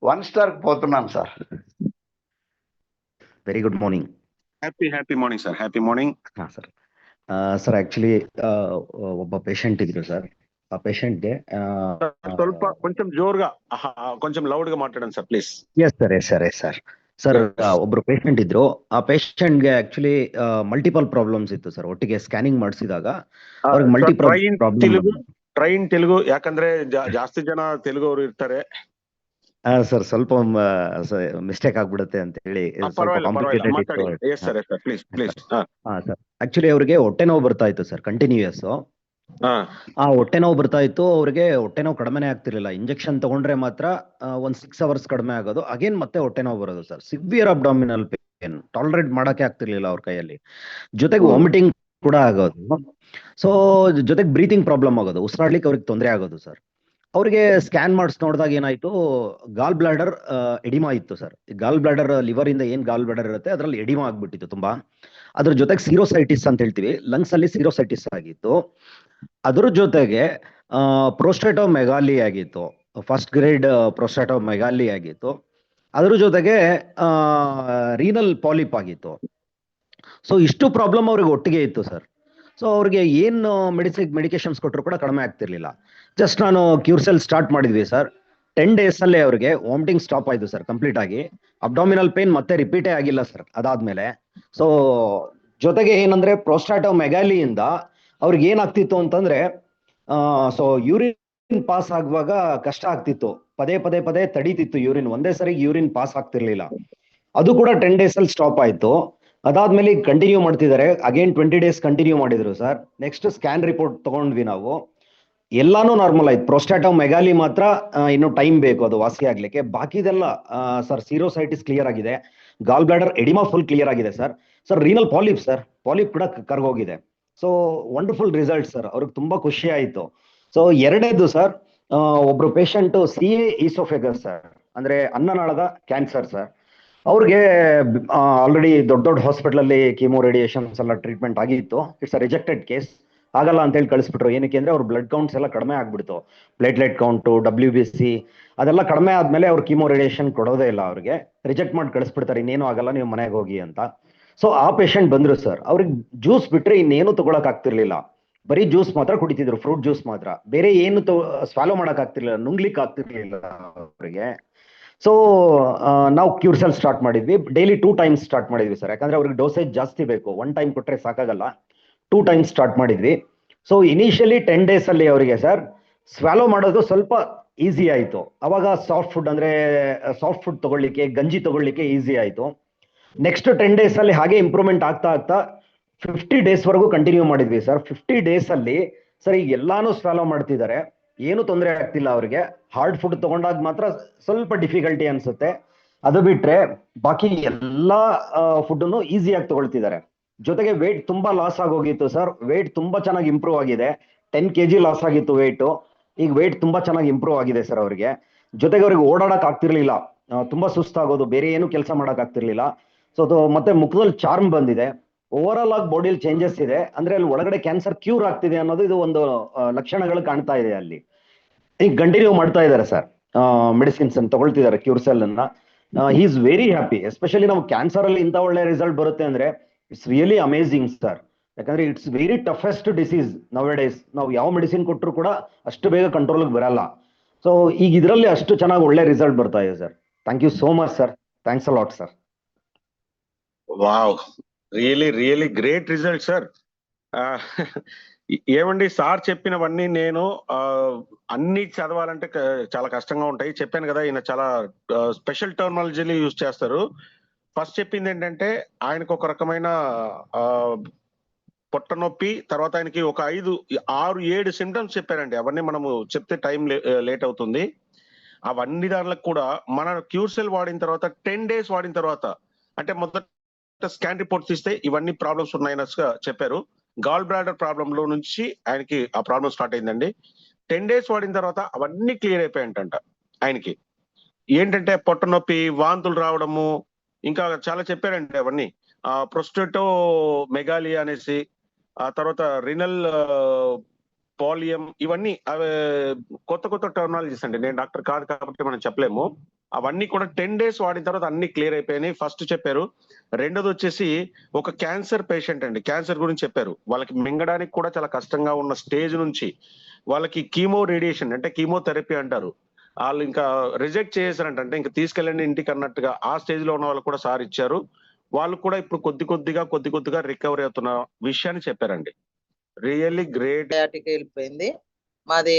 [SPEAKER 11] 1 star పోతున్నాను sir.
[SPEAKER 12] Very good morning.
[SPEAKER 8] Happy morning sir. Happy morning
[SPEAKER 12] sir. Sir actually ಒಬ್ಬ ಪೇಷಂಟ್ ಇದ್ರು ಸರ್. ಆ ಪೇಷಂಟ್ಗೆ
[SPEAKER 8] ಸ್ವಲ್ಪ కొంచెం జోరుగా, కొంచెం లౌడ్ గా మాట్లాడండి sir please.
[SPEAKER 12] Yes sir. Sir ಒಬ್ರು ಪೇಷಂಟ್ ಇದ್ರು. ಆ ಪೇಷಂಟ್ಗೆ ಆಕ್ಚುಲಿ ಮಲ್ಟಿಪಲ್ ಪ್ರಾಬ್ಲಮ್ಸ್ ಇತ್ತು ಸರ್. ಒಟ್ಟಿಗೆ ಸ್ಕ್ಯಾನಿಂಗ್ ಮಾಡಿಸಿದಾಗ ಅವ್ರಿಗೆ ಮಲ್ಟಿಪಲ್ ಪ್ರಾಬ್ಲಮ್.
[SPEAKER 8] ಟ್ರೈನ್ ತೆಲುಗು, ಯಾಕಂದ್ರೆ ಜಾಸ್ತಿ ಜನ ತೆಲುಗು ಅವರು ಇರ್ತಾರೆ
[SPEAKER 12] ಸರ್. ಸ್ವಲ್ಪ ಮಿಸ್ಟೇಕ್ ಆಗ್ಬಿಡುತ್ತೆ ಅಂತ ಹೇಳಿ ಸ್ವಲ್ಪ ಕಾಂಪ್ಲಿಕೇಟೆಡ್ ಇತ್ತು.
[SPEAKER 8] ಸರ್
[SPEAKER 12] ಆಕ್ಚುಲಿ ಅವ್ರಿಗೆ ಹೊಟ್ಟೆ ನೋವು ಬರ್ತಾ ಇತ್ತು ಸರ್, ಕಂಟಿನ್ಯೂಯಸ್. ಆ ಹೊಟ್ಟೆ ನೋವು ಬರ್ತಾ ಇತ್ತು. ಅವ್ರಿಗೆ ಹೊಟ್ಟೆ ನೋವು ಕಡಿಮೆನೇ ಆಗ್ತಿರ್ಲಿಲ್ಲ. ಇಂಜೆಕ್ಷನ್ ತಗೊಂಡ್ರೆ ಮಾತ್ರ ಒಂದ್ 6 hours ಕಡಿಮೆ ಆಗೋದು, ಅಗೇನ್ ಮತ್ತೆ ಹೊಟ್ಟೆ ನೋವು ಬರೋದು sir. Severe abdominal pain, tolerate ಮಾಡಕ್ಕೆ ಆಗ್ತಿರ್ಲಿಲ್ಲ ಅವ್ರ ಕೈಯಲ್ಲಿ. ಜೊತೆಗೆ ವಾಮಿಟಿಂಗ್ ಕೂಡ ಆಗೋದು. ಸೊ ಜೊತೆಗೆ ಬ್ರೀತಿಂಗ್ ಪ್ರಾಬ್ಲಮ್ ಆಗೋದು, ಉಸಿರಾಡ್ಲಿಕ್ಕೆ ಅವ್ರಿಗೆ ತೊಂದರೆ ಆಗೋದು ಸರ್. ಅವ್ರಿಗೆ ಸ್ಕ್ಯಾನ್ ಮಾಡಿಸಿ ನೋಡಿದಾಗ ಏನಾಯ್ತು, ಗಾಲ್ ಬ್ಲಾಡರ್ ಎಡಿಮಾ ಇತ್ತು ಸರ್. ಗಾಲ್ ಬ್ಲಾಡರ್, ಲಿವರ್ ಇಂದ ಏನ್ ಗಾಲ್ ಬ್ಲಾಡರ್ ಇರುತ್ತೆ ಅದ್ರಲ್ಲಿ ಎಡಿಮಾ ಆಗ್ಬಿಟ್ಟಿತ್ತು ತುಂಬಾ. ಅದ್ರ ಜೊತೆಗೆ ಸಿರೋಸೈಟಿಸ್ ಅಂತ ಹೇಳ್ತೀವಿ, ಲಂಗ್ಸ್ ಅಲ್ಲಿ ಸಿರೋಸೈಟಿಸ್ ಆಗಿತ್ತು. ಅದ್ರ ಜೊತೆಗೆ ಪ್ರೋಸ್ಟೇಟೋಮೆಗಾಲಿ ಆಗಿತ್ತು, 1st grade ಪ್ರೋಸ್ಟೇಟೋಮೆಗಾಲಿ ಆಗಿತ್ತು. ಅದ್ರ ಜೊತೆಗೆ ರೀನಲ್ ಪಾಲಿಪ್ ಆಗಿತ್ತು. ಸೊ ಇಷ್ಟು ಪ್ರಾಬ್ಲಮ್ ಅವ್ರಿಗೆ ಒಟ್ಟಿಗೆ ಇತ್ತು ಸರ್. ಸೊ ಅವ್ರಿಗೆ ಏನು ಮೆಡಿಕೇಶನ್ಸ್ ಕೊಟ್ಟರು ಕೂಡ ಕಡಿಮೆ ಆಗ್ತಿರ್ಲಿಲ್ಲ. ಜಸ್ಟ್ ನಾನು ಕ್ಯೂರ್ಸೆಲ್ ಸ್ಟಾರ್ಟ್ ಮಾಡಿದ್ವಿ ಸರ್. 10 days ಅಲ್ಲೇ ಅವ್ರಿಗೆ ವಾಮಿಟಿಂಗ್ ಸ್ಟಾಪ್ ಆಯ್ತು ಸರ್ ಕಂಪ್ಲೀಟ್ ಆಗಿ. ಅಬ್ಡಾಮಿನಲ್ ಪೇನ್ ಮತ್ತೆ ರಿಪೀಟೇ ಆಗಿಲ್ಲ ಸರ್ ಅದಾದ್ಮೇಲೆ. ಸೊ ಜೊತೆಗೆ ಏನಂದ್ರೆ ಪ್ರೋಸ್ಟಾಟೋಮೆಗಾಲಿಯಿಂದ ಅವ್ರಿಗೆ ಏನಾಗ್ತಿತ್ತು ಅಂತಂದ್ರೆ, ಸೊ ಯೂರಿನ್ ಪಾಸ್ ಆಗುವಾಗ ಕಷ್ಟ ಆಗ್ತಿತ್ತು. ಪದೇ ತಡೀತಿತ್ತು ಯೂರಿನ್, ಒಂದೇ ಸರಿ ಯೂರಿನ್ ಪಾಸ್ ಆಗ್ತಿರ್ಲಿಲ್ಲ. ಅದು ಕೂಡ 10 days ಅಲ್ಲಿ ಸ್ಟಾಪ್ ಆಯ್ತು. ಅದಾದ್ಮೇಲೆ ಕಂಟಿನ್ಯೂ ಮಾಡ್ತಿದ್ದಾರೆ. ಅಗೇನ್ 20 days ಕಂಟಿನ್ಯೂ ಮಾಡಿದ್ರು ಸರ್. ನೆಕ್ಸ್ಟ್ ಸ್ಕ್ಯಾನ್ ರಿಪೋರ್ಟ್ ತಗೊಂಡ್ವಿ ನಾವು, ಎಲ್ಲಾನು ನಾರ್ಮಲ್ ಆಯ್ತು. ಪ್ರೋಸ್ಟಾಟೋಮೆಗಾಲಿ ಮಾತ್ರ ಇನ್ನು ಟೈಮ್ ಬೇಕು ಅದು ವಾಸಿ ಆಗ್ಲಿಕ್ಕೆ. ಬಾಕಿದೆಲ್ಲ ಸರ್ ಸಿರೋಸೈಟಿಸ್ ಕ್ಲಿಯರ್ ಆಗಿದೆ, gall bladder oedema full clear ಆಗಿದೆ sir. Renal polyp sir, polyp ಕೂಡ ಕರ್ಗೋಗಿದೆ. ಸೊ ವಂಡರ್ಫುಲ್ ರಿಸಲ್ಟ್ ಸರ್, ಅವ್ರಿಗೆ ತುಂಬಾ ಖುಷಿ ಆಯ್ತು. ಸೊ ಎರಡನೇದು ಸರ್, ಒಬ್ರು ಪೇಷಂಟ್ CA ಈಸೋಫೆಗಸ್ ಸರ್, ಅಂದ್ರೆ ಅನ್ನನಾಳದ ಕ್ಯಾನ್ಸರ್ ಸರ್. ಅವ್ರಿಗೆ ಆಲ್ರೆಡಿ ದೊಡ್ಡ ದೊಡ್ಡ ಹಾಸ್ಪಿಟಲ್ ಅಲ್ಲಿ ಕೀಮೋ ರೇಡಿಯೇಷನ್ಸ್ ಎಲ್ಲ ಟ್ರೀಟ್ಮೆಂಟ್ ಆಗಿತ್ತು. ಇಟ್ಸ್ ಅ ರಿಜೆಕ್ಟೆಡ್ ಕೇಸ್, ಆಗಲ್ಲ ಅಂತ ಹೇಳಿ ಕಳಿಸ್ಬಿಟ್ರು. ಏನಕ್ಕೆ ಅಂದ್ರೆ ಅವ್ರ ಬ್ಲಡ್ ಕೌಂಟ್ಸ್ ಎಲ್ಲ ಕಡಿಮೆ ಆಗ್ಬಿಡ್ತು, ಪ್ಲೇಟ್ಲೆಟ್ ಕೌಂಟು, WBC ಅದೆಲ್ಲ ಕಡಿಮೆ ಆದ್ಮೇಲೆ ಅವ್ರು ಕೀಮೋ ರೇಡಿಯೇಷನ್ ಕೊಡೋದೇ ಇಲ್ಲ, ಅವ್ರಿಗೆ ರಿಜೆಕ್ಟ್ ಮಾಡಿ ಕಳಿಸ್ಬಿಡ್ತಾರೆ, ಇನ್ನೇನು ಆಗಲ್ಲ ನೀವು ಮನೆಗೆ ಹೋಗಿ ಅಂತ. ಸೊ ಆ ಪೇಷಂಟ್ ಬಂದ್ರು ಸರ್, ಅವ್ರಿಗೆ ಜ್ಯೂಸ್ ಬಿಟ್ರೆ ಇನ್ನೇನು ತಗೊಳಕ್ ಆಗ್ತಿರ್ಲಿಲ್ಲ, ಬರೀ ಜ್ಯೂಸ್ ಮಾತ್ರ ಕುಡಿತಿದ್ರು, ಫ್ರೂಟ್ ಜ್ಯೂಸ್ ಮಾತ್ರ, ಬೇರೆ ಏನು ಸ್ವಾಲೋ ಮಾಡಕ್ ಆಗ್ತಿರ್ಲಿಲ್ಲ, ನುಂಗ್ಲಿಕ್ಕೆ ಆಗ್ತಿರ್ಲಿಲ್ಲ ಅವರಿಗೆ. ಸೊ ನಾವು ಕ್ಯೂರ್ಸೆಲ್ ಸ್ಟಾರ್ಟ್ ಮಾಡಿದ್ವಿ, ಡೈಲಿ 2 ಟೈಮ್ಸ್ ಸ್ಟಾರ್ಟ್ ಮಾಡಿದ್ವಿ ಸರ್, ಯಾಕಂದ್ರೆ ಅವ್ರಿಗೆ ಡೋಸೇಜ್ ಜಾಸ್ತಿ ಬೇಕು, 1 ಟೈಮ್ ಕೊಟ್ರೆ ಸಾಕಾಗಲ್ಲ, 2 ಟೈಮ್ಸ್ ಸ್ಟಾರ್ಟ್ ಮಾಡಿದ್ವಿ. ಸೊ ಇನಿಷಿಯಲಿ 10 ಡೇಸ್ ಅಲ್ಲಿ ಅವರಿಗೆ ಸರ್ ಸ್ವಾಲೋ ಮಾಡೋದು ಸ್ವಲ್ಪ ಈಸಿ ಆಯ್ತು. ಅವಾಗ ಸಾಫ್ಟ್ ಫುಡ್ ಅಂದ್ರೆ ಸಾಫ್ಟ್ ಫುಡ್ ತಗೊಳ್ಳಿಕ್ಕೆ, ಗಂಜಿ ತಗೊಳ್ಳಿಕ್ಕೆ ಈಸಿ ಆಯ್ತು. ನೆಕ್ಸ್ಟ್ 10 ಡೇಸ್ ಅಲ್ಲಿ ಹಾಗೆ ಇಂಪ್ರೂವ್ಮೆಂಟ್ ಆಗ್ತಾ ಆಗ್ತಾ 50 ಡೇಸ್ ವರೆಗೂ ಕಂಟಿನ್ಯೂ ಮಾಡಿದ್ವಿ ಸರ್. 50 ಡೇಸ್ ಅಲ್ಲಿ ಸರ್ ಈಗ ಎಲ್ಲಾನು ಸ್ವಾಲೋ ಮಾಡ್ತಿದ್ದಾರೆ, ಏನು ತೊಂದರೆ ಆಗ್ತಿಲ್ಲ ಅವ್ರಿಗೆ. ಹಾರ್ಡ್ ಫುಡ್ ತಗೊಂಡಾಗ ಮಾತ್ರ ಸ್ವಲ್ಪ ಡಿಫಿಕಲ್ಟಿ ಅನ್ಸುತ್ತೆ, ಅದು ಬಿಟ್ರೆ ಬಾಕಿ ಎಲ್ಲಾ ಫುಡ್ನು ಈಸಿಯಾಗಿ ತಗೊಳ್ತಿದ್ದಾರೆ. ಜೊತೆಗೆ ವೇಟ್ ತುಂಬಾ ಲಾಸ್ ಆಗೋಗಿತ್ತು ಸರ್, ವೇಟ್ ತುಂಬಾ ಚೆನ್ನಾಗಿ ಇಂಪ್ರೂವ್ ಆಗಿದೆ. 10 kg ಲಾಸ್ ಆಗಿತ್ತು ವೇಟ್, ಈಗ ವೇಟ್ ತುಂಬಾ ಚೆನ್ನಾಗಿ ಇಂಪ್ರೂವ್ ಆಗಿದೆ ಸರ್ ಅವ್ರಿಗೆ. ಜೊತೆಗೆ ಅವ್ರಿಗೆ ಓಡಾಡಕ್ ಆಗ್ತಿರ್ಲಿಲ್ಲ, ತುಂಬಾ ಸುಸ್ತಾಗೋದು, ಬೇರೆ ಏನು ಕೆಲಸ ಮಾಡಕ್ ಆಗ್ತಿರ್ಲಿಲ್ಲ. ಸೊ ಮತ್ತೆ ಮುಖದಲ್ಲಿ ಚಾರ್ಮ್ ಬಂದಿದೆ, ಓವರ್ ಆಲ್ ಆಗಿ ಬಾಡಿಯಲ್ಲಿ ಚೇಂಜಸ್ ಇದೆ, ಅಂದ್ರೆ ಅಲ್ಲಿ ಒಳಗಡೆ ಕ್ಯಾನ್ಸರ್ ಕ್ಯೂರ್ ಆಗ್ತಿದೆ ಅನ್ನೋದು ಇದು ಒಂದು ಲಕ್ಷಣಗಳು ಕಾಣ್ತಾ ಇದೆ ಅಲ್ಲಿ. ಈಗ ಕಂಟಿನ್ಯೂ ಮಾಡ್ತಾ ಇದ್ದಾರೆ ಸರ್, ಮೆಡಿಸಿನ್ಸ್ ಅನ್ನು ತಗೊಳ್ತಿದ್ದಾರೆ ಕ್ಯೂರ್ಸೆಲ್ ಅನ್ನ. He is very happy. Especially ನಾವು ಕ್ಯಾನ್ಸರ್ ಅಲ್ಲಿ ಇಂಥ ಒಳ್ಳೆ ರಿಸಲ್ಟ್ ಬರುತ್ತೆ ಅಂದ್ರೆ ಇಟ್ಸ್ ರಿಯಲಿ ಅಮೇಸಿಂಗ್ ಸರ್, ಯಾಕಂದ್ರೆ it's very toughest disease now days. ನಾವು ಯಾವ ಮೆಡಿಸಿನ್ ಕೊಟ್ಟರು ಕೂಡ ಅಷ್ಟು ಬೇಗ ಕಂಟ್ರೋಲ್ಗೆ ಬರಲ್ಲ. ಸೊ ಈಗ ಇದರಲ್ಲಿ ಅಷ್ಟು ಚೆನ್ನಾಗಿ ಒಳ್ಳೆ ರಿಸಲ್ಟ್ ಬರ್ತಾ ಇದೆ sir. Thank you so much sir, thanks a lot sir.
[SPEAKER 8] Wow, really great result sir. ఏమండి, సార్ చెప్పినవన్నీ నేను అన్ని చదవాలంటే చాలా కష్టంగా ఉంటాయి. చెప్పాను కదా, ఈయన చాలా స్పెషల్ టెర్మినాలజీలు యూజ్ చేస్తారు. ఫస్ట్ చెప్పింది ఏంటంటే ఆయనకు ఒక రకమైన పొట్ట నొప్పి, తర్వాత ఆయనకి ఒక 5, 6, 7 సిమ్టమ్స్ చెప్పారండి. అవన్నీ మనము చెప్తే టైం లేట్ అవుతుంది. అవన్నీ దానిలకు కూడా మన క్యూర్సెల్ వాడిన తర్వాత 10 డేస్ వాడిన తర్వాత, అంటే మొదట స్కాన్ రిపోర్ట్ తీస్తే ఇవన్నీ ప్రాబ్లమ్స్ ఉన్నాయని చెప్పారు. గాల్ బ్లాడర్ ప్రాబ్లమ్ లో నుంచి ఆయనకి ఆ ప్రాబ్లం స్టార్ట్ అయిందండి. 10 డేస్ వాడిన తర్వాత అవన్నీ క్లియర్ అయిపోయాయంట ఆయనకి. ఏంటంటే పొట్ట నొప్పి, వాంతులు రావడము, ఇంకా చాలా చెప్పారండి అవన్నీ. ప్రొస్టేటో మెగాలియా అనేసి, ఆ తర్వాత రినల్ పాలియం, ఇవన్నీ కొత్త టెర్మినాలజీస్ అండి. నేను డాక్టర్ కాదు కాబట్టి మనం చెప్పలేము. అవన్నీ కూడా 10 డేస్ వాడిన తర్వాత అన్ని క్లియర్ అయిపోయినాయి. ఫస్ట్ చెప్పారు. రెండోది వచ్చేసి ఒక క్యాన్సర్ పేషెంట్ అండి, క్యాన్సర్ గురించి చెప్పారు. వాళ్ళకి మింగడానికి కూడా చాలా కష్టంగా ఉన్న స్టేజ్ నుంచి వాళ్ళకి కీమో రేడియేషన్ అంటే కీమోథెరపీ అంటారు, వాళ్ళు ఇంకా రిజెక్ట్ చేశారంట. అంటే ఇంకా తీసుకెళ్ళండి ఇంటికి అన్నట్టుగా ఆ స్టేజ్ లో ఉన్న వాళ్ళు కూడా సార్ ఇచ్చారు. వాళ్ళు కూడా ఇప్పుడు కొద్దిగా రికవరీ అవుతున్న విషయాన్ని చెప్పారండి. Really great.
[SPEAKER 13] వెళ్ళిపోయింది. మాది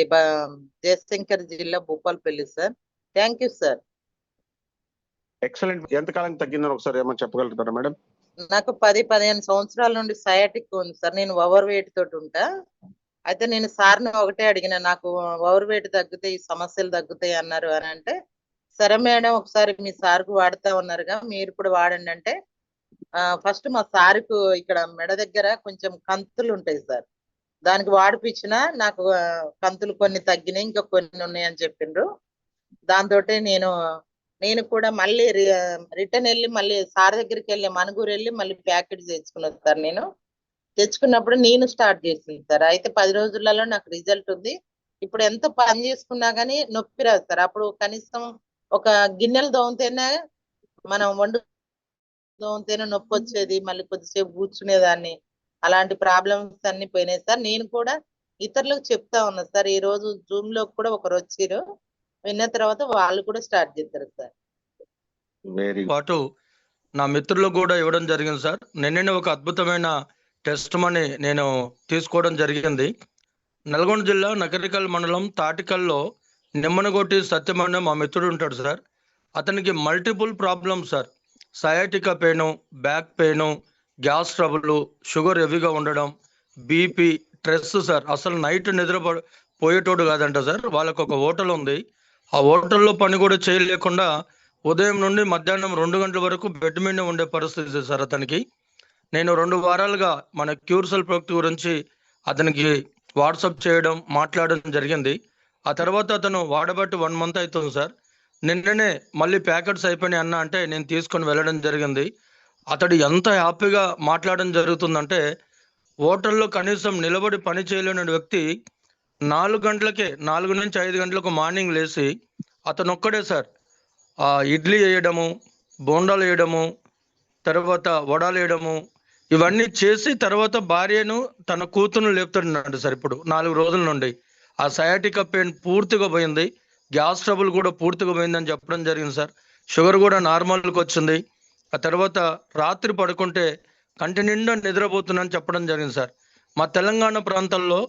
[SPEAKER 13] జయశంకర్ జిల్లా Bhupalpally sir. Thank you sir.
[SPEAKER 8] Excellent. ఎంతకాలం తగ్గిందని ఒకసారి ఏమని చెప్పగలుగుతారా మేడం?
[SPEAKER 13] నాకు 10-15 సంవత్సరాల నుండి సయాటిక్ ఉంది సార్. నేను ఓవర్ వెయిట్ తోటి ఉంటా. అయితే నేను సార్ని ఒకటే అడిగిన, నాకు ఓవర్ వెయిట్ తగ్గితే ఈ సమస్యలు తగ్గుతాయి అన్నారు అని అంటే, సరే మేడం ఒకసారి మీ సార్కు వాడుతా ఉన్నారుగా, మీరు కూడా వాడండి అంటే, ఫస్ట్ మా సార్కు ఇక్కడ మెడ దగ్గర కొంచెం కంతులు ఉంటాయి సార్, దానికి వాడిపించిన నాకు కంతులు కొన్ని తగ్గినాయి, ఇంకా కొన్ని ఉన్నాయి అని చెప్పిండ్రు. దాంతో నేను కూడా మళ్ళీ రిటర్న్ వెళ్ళి మళ్ళీ సార్ దగ్గరికి వెళ్ళి మనుగూరు వెళ్ళి మళ్ళీ ప్యాకెట్ తెచ్చుకున్నాను సార్. నేను తెచ్చుకున్నప్పుడు నేను స్టార్ట్ చేసింది సార్. అయితే 10 రోజులలో నాకు రిజల్ట్ ఉంది. ఇప్పుడు ఎంత పని చేసుకున్నా కానీ నొప్పి రాదు సార్. అప్పుడు కనీసం ఒక గిన్నెలు దోమితేనే, మనం వండు దోమితేనే నొప్పి వచ్చేది, మళ్ళీ కొద్దిసేపు కూర్చునేదాన్ని. అలాంటి ప్రాబ్లమ్స్ అన్ని పోయినాయి సార్. నేను కూడా ఇతరులకు చెప్తా ఉన్నా సార్. ఈ రోజు జూమ్ లో కూడా ఒకరు వచ్చారు, విన్న తర్వాత వాళ్ళు కూడా స్టార్ట్ చేస్తారు సార్.
[SPEAKER 14] పాటు నా మిత్రులకు కూడా ఇవ్వడం జరిగింది సార్. నిన్ననే ఒక అద్భుతమైన టెస్ట్ మనీ నేను తీసుకోవడం జరిగింది. నల్గొండ జిల్లా నకరికల్ మండలం తాటికల్లో నిమ్మనగొట్టి సత్యమన్న మా మిత్రుడు ఉంటాడు సార్. అతనికి multiple problems sir. Sciatica pain, back pain, gas trouble, sugar హెవీగా ఉండడం, బీపీ, స్ట్రెస్ సార్. అసలు నైట్ నిద్రపోయేటోడు కాదంట సార్. వాళ్ళకు ఒక హోటల్ ఉంది, ఆ హోటల్లో పని కూడా చేయలేకుండా ఉదయం నుండి మధ్యాహ్నం 2 గంటల వరకు బెడ్ మీద ఉండే పరిస్థితి సార్ అతనికి. నేను 2 వారాలుగా మన క్యూర్సెల్ ప్రోడక్ట్ గురించి అతనికి వాట్సాప్ చేయడం మాట్లాడడం జరిగింది. ఆ తర్వాత అతను వాడబట్టి 1 మంత్ అవుతుంది సార్. నిన్ననే మళ్ళీ ప్యాకెట్స్ అయిపోయినాయి అన్న అంటే నేను తీసుకొని వెళ్ళడం జరిగింది. అతడు ఎంత హ్యాపీగా మాట్లాడడం జరుగుతుందంటే, హోటల్లో కనీసం నిలబడి పని చేయలేని వ్యక్తి 4 గంటలకే 4 నుంచి 5 గంటలకు మార్నింగ్ లేచి అతను ఒక్కడే సార్ ఇడ్లీ వేయడము, బోండాలు వేయడము, తర్వాత వడలు వేయడము, ఇవన్నీ చేసి తర్వాత భార్యను తన కూతురును లేపుతున్నాడు సార్. ఇప్పుడు 4 రోజుల నుండి ఆ సయాటికా పెయిన్ పూర్తిగా పోయింది, గ్యాస్ ట్రబుల్ కూడా పూర్తిగా పోయిందని చెప్పడం జరిగింది సార్. షుగర్ కూడా నార్మల్కి వచ్చింది. ఆ తర్వాత రాత్రి పడుకుంటే కంటి నిండా నిద్రపోతున్నాను చెప్పడం జరిగింది సార్. మా తెలంగాణ ప్రాంతాల్లో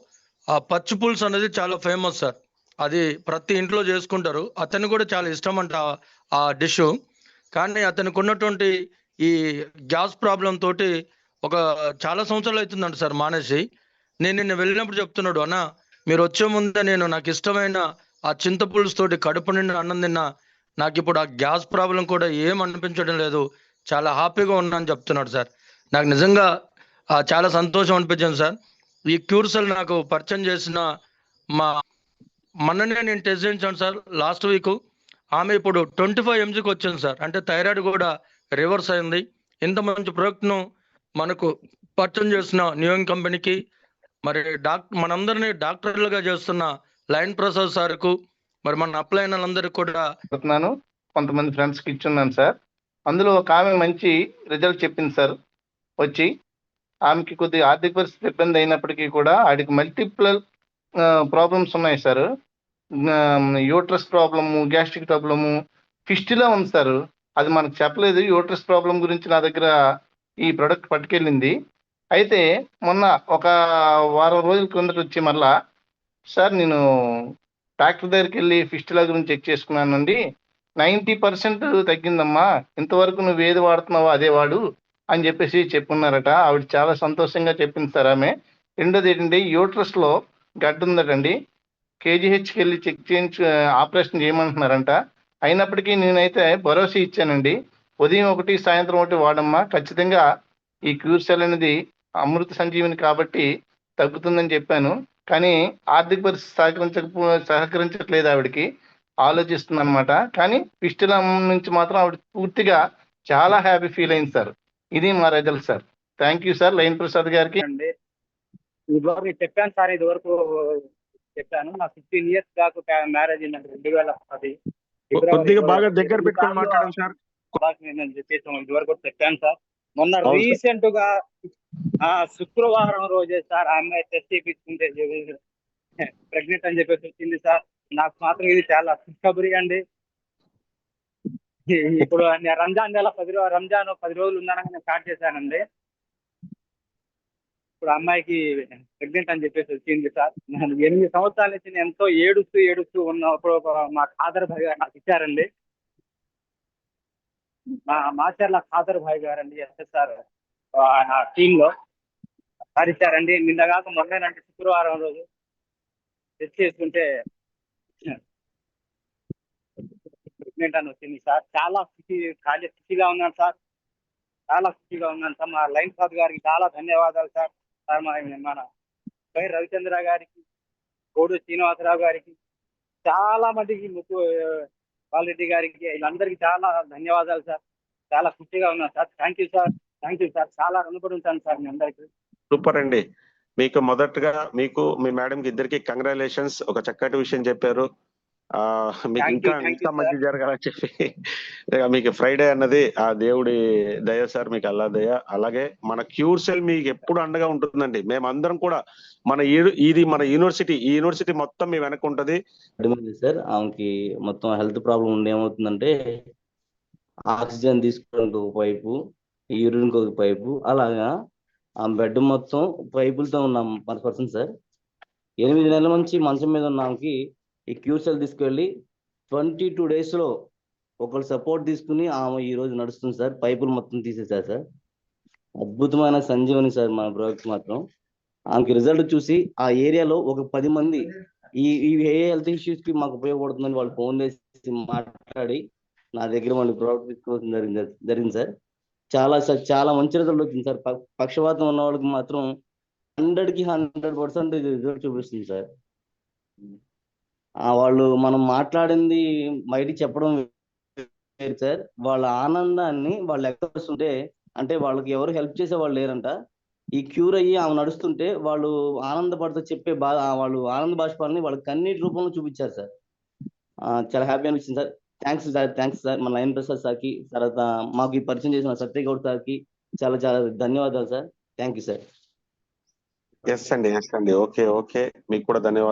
[SPEAKER 14] ఆ పచ్చి పులుసు అనేది చాలా ఫేమస్ సార్. అది ప్రతి ఇంట్లో చేసుకుంటారు. అతను కూడా చాలా ఇష్టం అంట ఆ డిష్. కానీ అతనికి ఉన్నటువంటి ఈ గ్యాస్ ప్రాబ్లం తోటి ఒక చాలా సంవత్సరాలు అవుతుందంట సార్ మానేసి. నేను నిన్న వెళ్ళినప్పుడు చెప్తున్నాడు, అన్న మీరు వచ్చే ముందే నేను నాకు ఇష్టమైన ఆ చింతపులుసు తోటి కడుపు నిండా అన్నం తిన్నా, నాకు ఇప్పుడు ఆ గ్యాస్ ప్రాబ్లం కూడా ఏం అనిపించడం లేదు, చాలా హ్యాపీగా ఉన్నా అని చెప్తున్నాడు సార్. నాకు నిజంగా చాలా సంతోషం అనిపించింది సార్. ఈ క్యూర్సెల్ నాకు పరిచయం చేసిన మొన్ననే నేను టెస్ట్ చేయించాను సార్ లాస్ట్ వీక్. ఆమె ఇప్పుడు 25 mgకి వచ్చింది సార్. అంటే థైరాయిడ్ కూడా రివర్స్ అయింది. ఇంత మంచి ప్రోడక్ట్ను మనకు పరిచయం చేసిన న్యూయింగ్ కంపెనీకి, మరి మనందరినీ డాక్టర్లుగా చేస్తున్న లైన్ ప్రసాద్ సార్కు, మరి మన అప్లైన్ వాళ్ళందరికీ కూడా
[SPEAKER 15] కొంతమంది ఫ్రెండ్స్కి ఇచ్చున్నాను సార్. అందులో ఒక ఆమె మంచి రిజల్ట్ చెప్పింది సార్. వచ్చి ఆమెకి కొద్దిగా ఆర్థిక పరిస్థితి ఇబ్బంది అయినప్పటికీ కూడా ఆడికి మల్టిపుల్ ప్రాబ్లమ్స్ ఉన్నాయి sir. Uterus problem, gastric problem, fistula ఉంది సార్. అది మనకు చెప్పలేదు. యూట్రస్ ప్రాబ్లం గురించి నా దగ్గర ఈ ప్రోడక్ట్ పట్టుకెళ్ళింది. అయితే మొన్న ఒక వారం రోజుల కిందట వచ్చి మళ్ళా, సార్ నేను డాక్టర్ దగ్గరికి వెళ్ళి ఫిస్టులా గురించి చెక్ చేసుకున్నానండి, 90% తగ్గిందమ్మా, ఇంతవరకు నువ్వు ఏది వాడుతున్నావో అదే వాడు అని చెప్పేసి చెప్పున్నారట. ఆవిడ చాలా సంతోషంగా చెప్పింది సార్ ఆమె. రెండోది ఏంటంటే, యూట్రస్లో గడ్డ ఉందటండి. కేజీహెచ్కి వెళ్ళి చెక్ చేయించి ఆపరేషన్ చేయమంటున్నారంట. అయినప్పటికీ నేనైతే భరోసా ఇచ్చానండి, ఉదయం ఒకటి సాయంత్రం ఒకటి వాడమ్మా, ఖచ్చితంగా ఈ క్యూర్సెల్ అనేది అమృత సంజీవిని కాబట్టి తగ్గుతుందని చెప్పాను. కానీ ఆర్థిక పరిస్థితి సహకరించట్లేదు ఆవిడకి, ఆలోచిస్తుంది అనమాట. కానీ ఫిస్టుల నుంచి మాత్రం ఆవిడ పూర్తిగా చాలా హ్యాపీ ఫీల్ అయింది సార్. ఇది మా result sir. Thank you sir line Prasad గారికి.
[SPEAKER 9] ఇదివరకు చెప్పాను సార్, ఇదివరకు చెప్పాను. నా 15 years దాకా మ్యారేజ్ అయిందండి 2010
[SPEAKER 8] కొద్దిగా బాగా దగ్గర పెట్టుకొని మాట్లాడండి సార్.
[SPEAKER 9] నేను చెప్పేసాం, ఇదివరకు కూడా చెప్పాను సార్. మొన్న రీసెంట్ గా శుక్రవారం రోజే సార్ ఆ అమ్మాయి టెస్ట్ చేయించుకుంటే ప్రెగ్నెంట్ అని చెప్పేసి వచ్చింది సార్. నాకు మాత్రం ఇది చాలా ఖుషి అండి. ఇప్పుడు రంజాన్ నెల 10 రోజులు ఉన్నానని నేను స్టార్ట్ చేశానండి. ఇప్పుడు అమ్మాయికి ప్రెగ్నెంట్ అని చెప్పేసి వచ్చింది సార్. నేను 8 సంవత్సరాల నుంచి నేను ఎంతో ఏడుస్తూ ఉన్నప్పుడు మా ఖాదర్ భాయ్ గారు నాకు ఇచ్చారండి. మా మాచర్ల ఖాదర్ భాయ్ గారండి, ఎస్ఎస్ఆర్ నా టీంలో సార్ ఇచ్చారండి. నిన్నగాక మొన్నేనంటే శుక్రవారం రోజు టెస్ట్ చేసుకుంటే ప్రెగ్నెంట్ అని వచ్చింది సార్. చాలా ఖుషిగా ఉన్నాను సార్, చాలా ఖుషిగా ఉన్నాను సార్. మా లైన్ సార్ గారికి చాలా ధన్యవాదాలు సార్. సార్ మన పై రవిచంద్ర గారికి, కోడు శ్రీనివాసరావు గారికి, చాలా మందికి ముక్కు బాలరెడ్డి గారికి, వీళ్ళందరికీ చాలా ధన్యవాదాలు సార్. చాలా ఖుషిగా ఉన్నాను sir. Thank you sir, thank you sir. చాలా రుణపడి ఉంటాను సార్ మీ అందరికీ.
[SPEAKER 8] సూపర్ అండి. మీకు మొదటగా మీకు మీ మేడంకి ఇద్దరికి కంగ్రాచులేషన్స్. ఒక చక్కటి విషయం చెప్పారు. మీకు ఇంకా మంచి జరగాలని చెప్పి. మీకు ఫ్రైడే అన్నది ఆ దేవుడి దయ సార్, మీకు అల్లా దయ. అలాగే మన క్యూర్సెల్ మీకు ఎప్పుడు అండగా ఉంటుందండి. మేమందరం కూడా ఇది మన యూనివర్సిటీ, ఈ యూనివర్సిటీ మొత్తం మీ వెనక ఉంటది
[SPEAKER 16] సార్. ఆమెకి మొత్తం హెల్త్ ప్రాబ్లం ఉండి ఏమవుతుందంటే, ఆక్సిజన్ తీసుకోవడానికి ఒక పైపు, యూరిన్ ఒక పైపు, అలాగా ఆ బెడ్ మొత్తం పైపులతో ఉన్నాం పర్ పర్సన్ సార్. 8 నెలల నుంచి మంచం మీద ఉన్న ఆమెకి ఈ క్యూర్సెల్ తీసుకెళ్ళి 22 days లో ఒకళ్ళు సపోర్ట్ తీసుకుని ఆమె ఈ రోజు నడుస్తుంది సార్. పైపులు మొత్తం తీసేసారు సార్. అద్భుతమైన సంజీవని సార్ మన ప్రోడక్ట్ మాత్రం. ఆమెకి రిజల్ట్ చూసి ఆ ఏరియాలో ఒక 10 మంది ఈ ఏ హెల్త్ ఇష్యూస్ కి మాకు ఉపయోగపడుతుందని వాళ్ళు ఫోన్ చేసి మాట్లాడి నా దగ్గర మళ్ళీ ప్రోడక్ట్ తీసుకోవాల్సిన జరిగింది సార్. చాలా మంచి రిజల్ట్ వచ్చింది సార్. పక్షవాతం ఉన్న వాళ్ళకి మాత్రం 100కి 100% రిజల్ట్ చూపిస్తుంది సార్. వాళ్ళు మనం మాట్లాడింది బయటికి చెప్పడం వేరు సార్. వాళ్ళ ఆనందాన్ని వాళ్ళు ఎక్కడిస్తుంటే, అంటే వాళ్ళకి ఎవరు హెల్ప్ చేసే వాళ్ళు లేరంట. ఈ క్యూర్ అయ్యి ఆమె నడుస్తుంటే వాళ్ళు ఆనందపడుతూ చెప్పే వాళ్ళు ఆనంద బాష్పాలని వాళ్ళ కన్నీటి రూపంలో చూపించారు సార్. చాలా హ్యాపీ అనిపించింది సార్. థ్యాంక్స్ సార్ మన లయన్ ప్రసాద్ సార్కి, తర్వాత మాకు ఈ పరిచయం చేసిన సత్యగౌడ్ సార్కి చాలా చాలా ధన్యవాదాలు sir. Thank you sir.
[SPEAKER 8] Yes అండి. ఓకే మీకు కూడా ధన్యవాదాలు.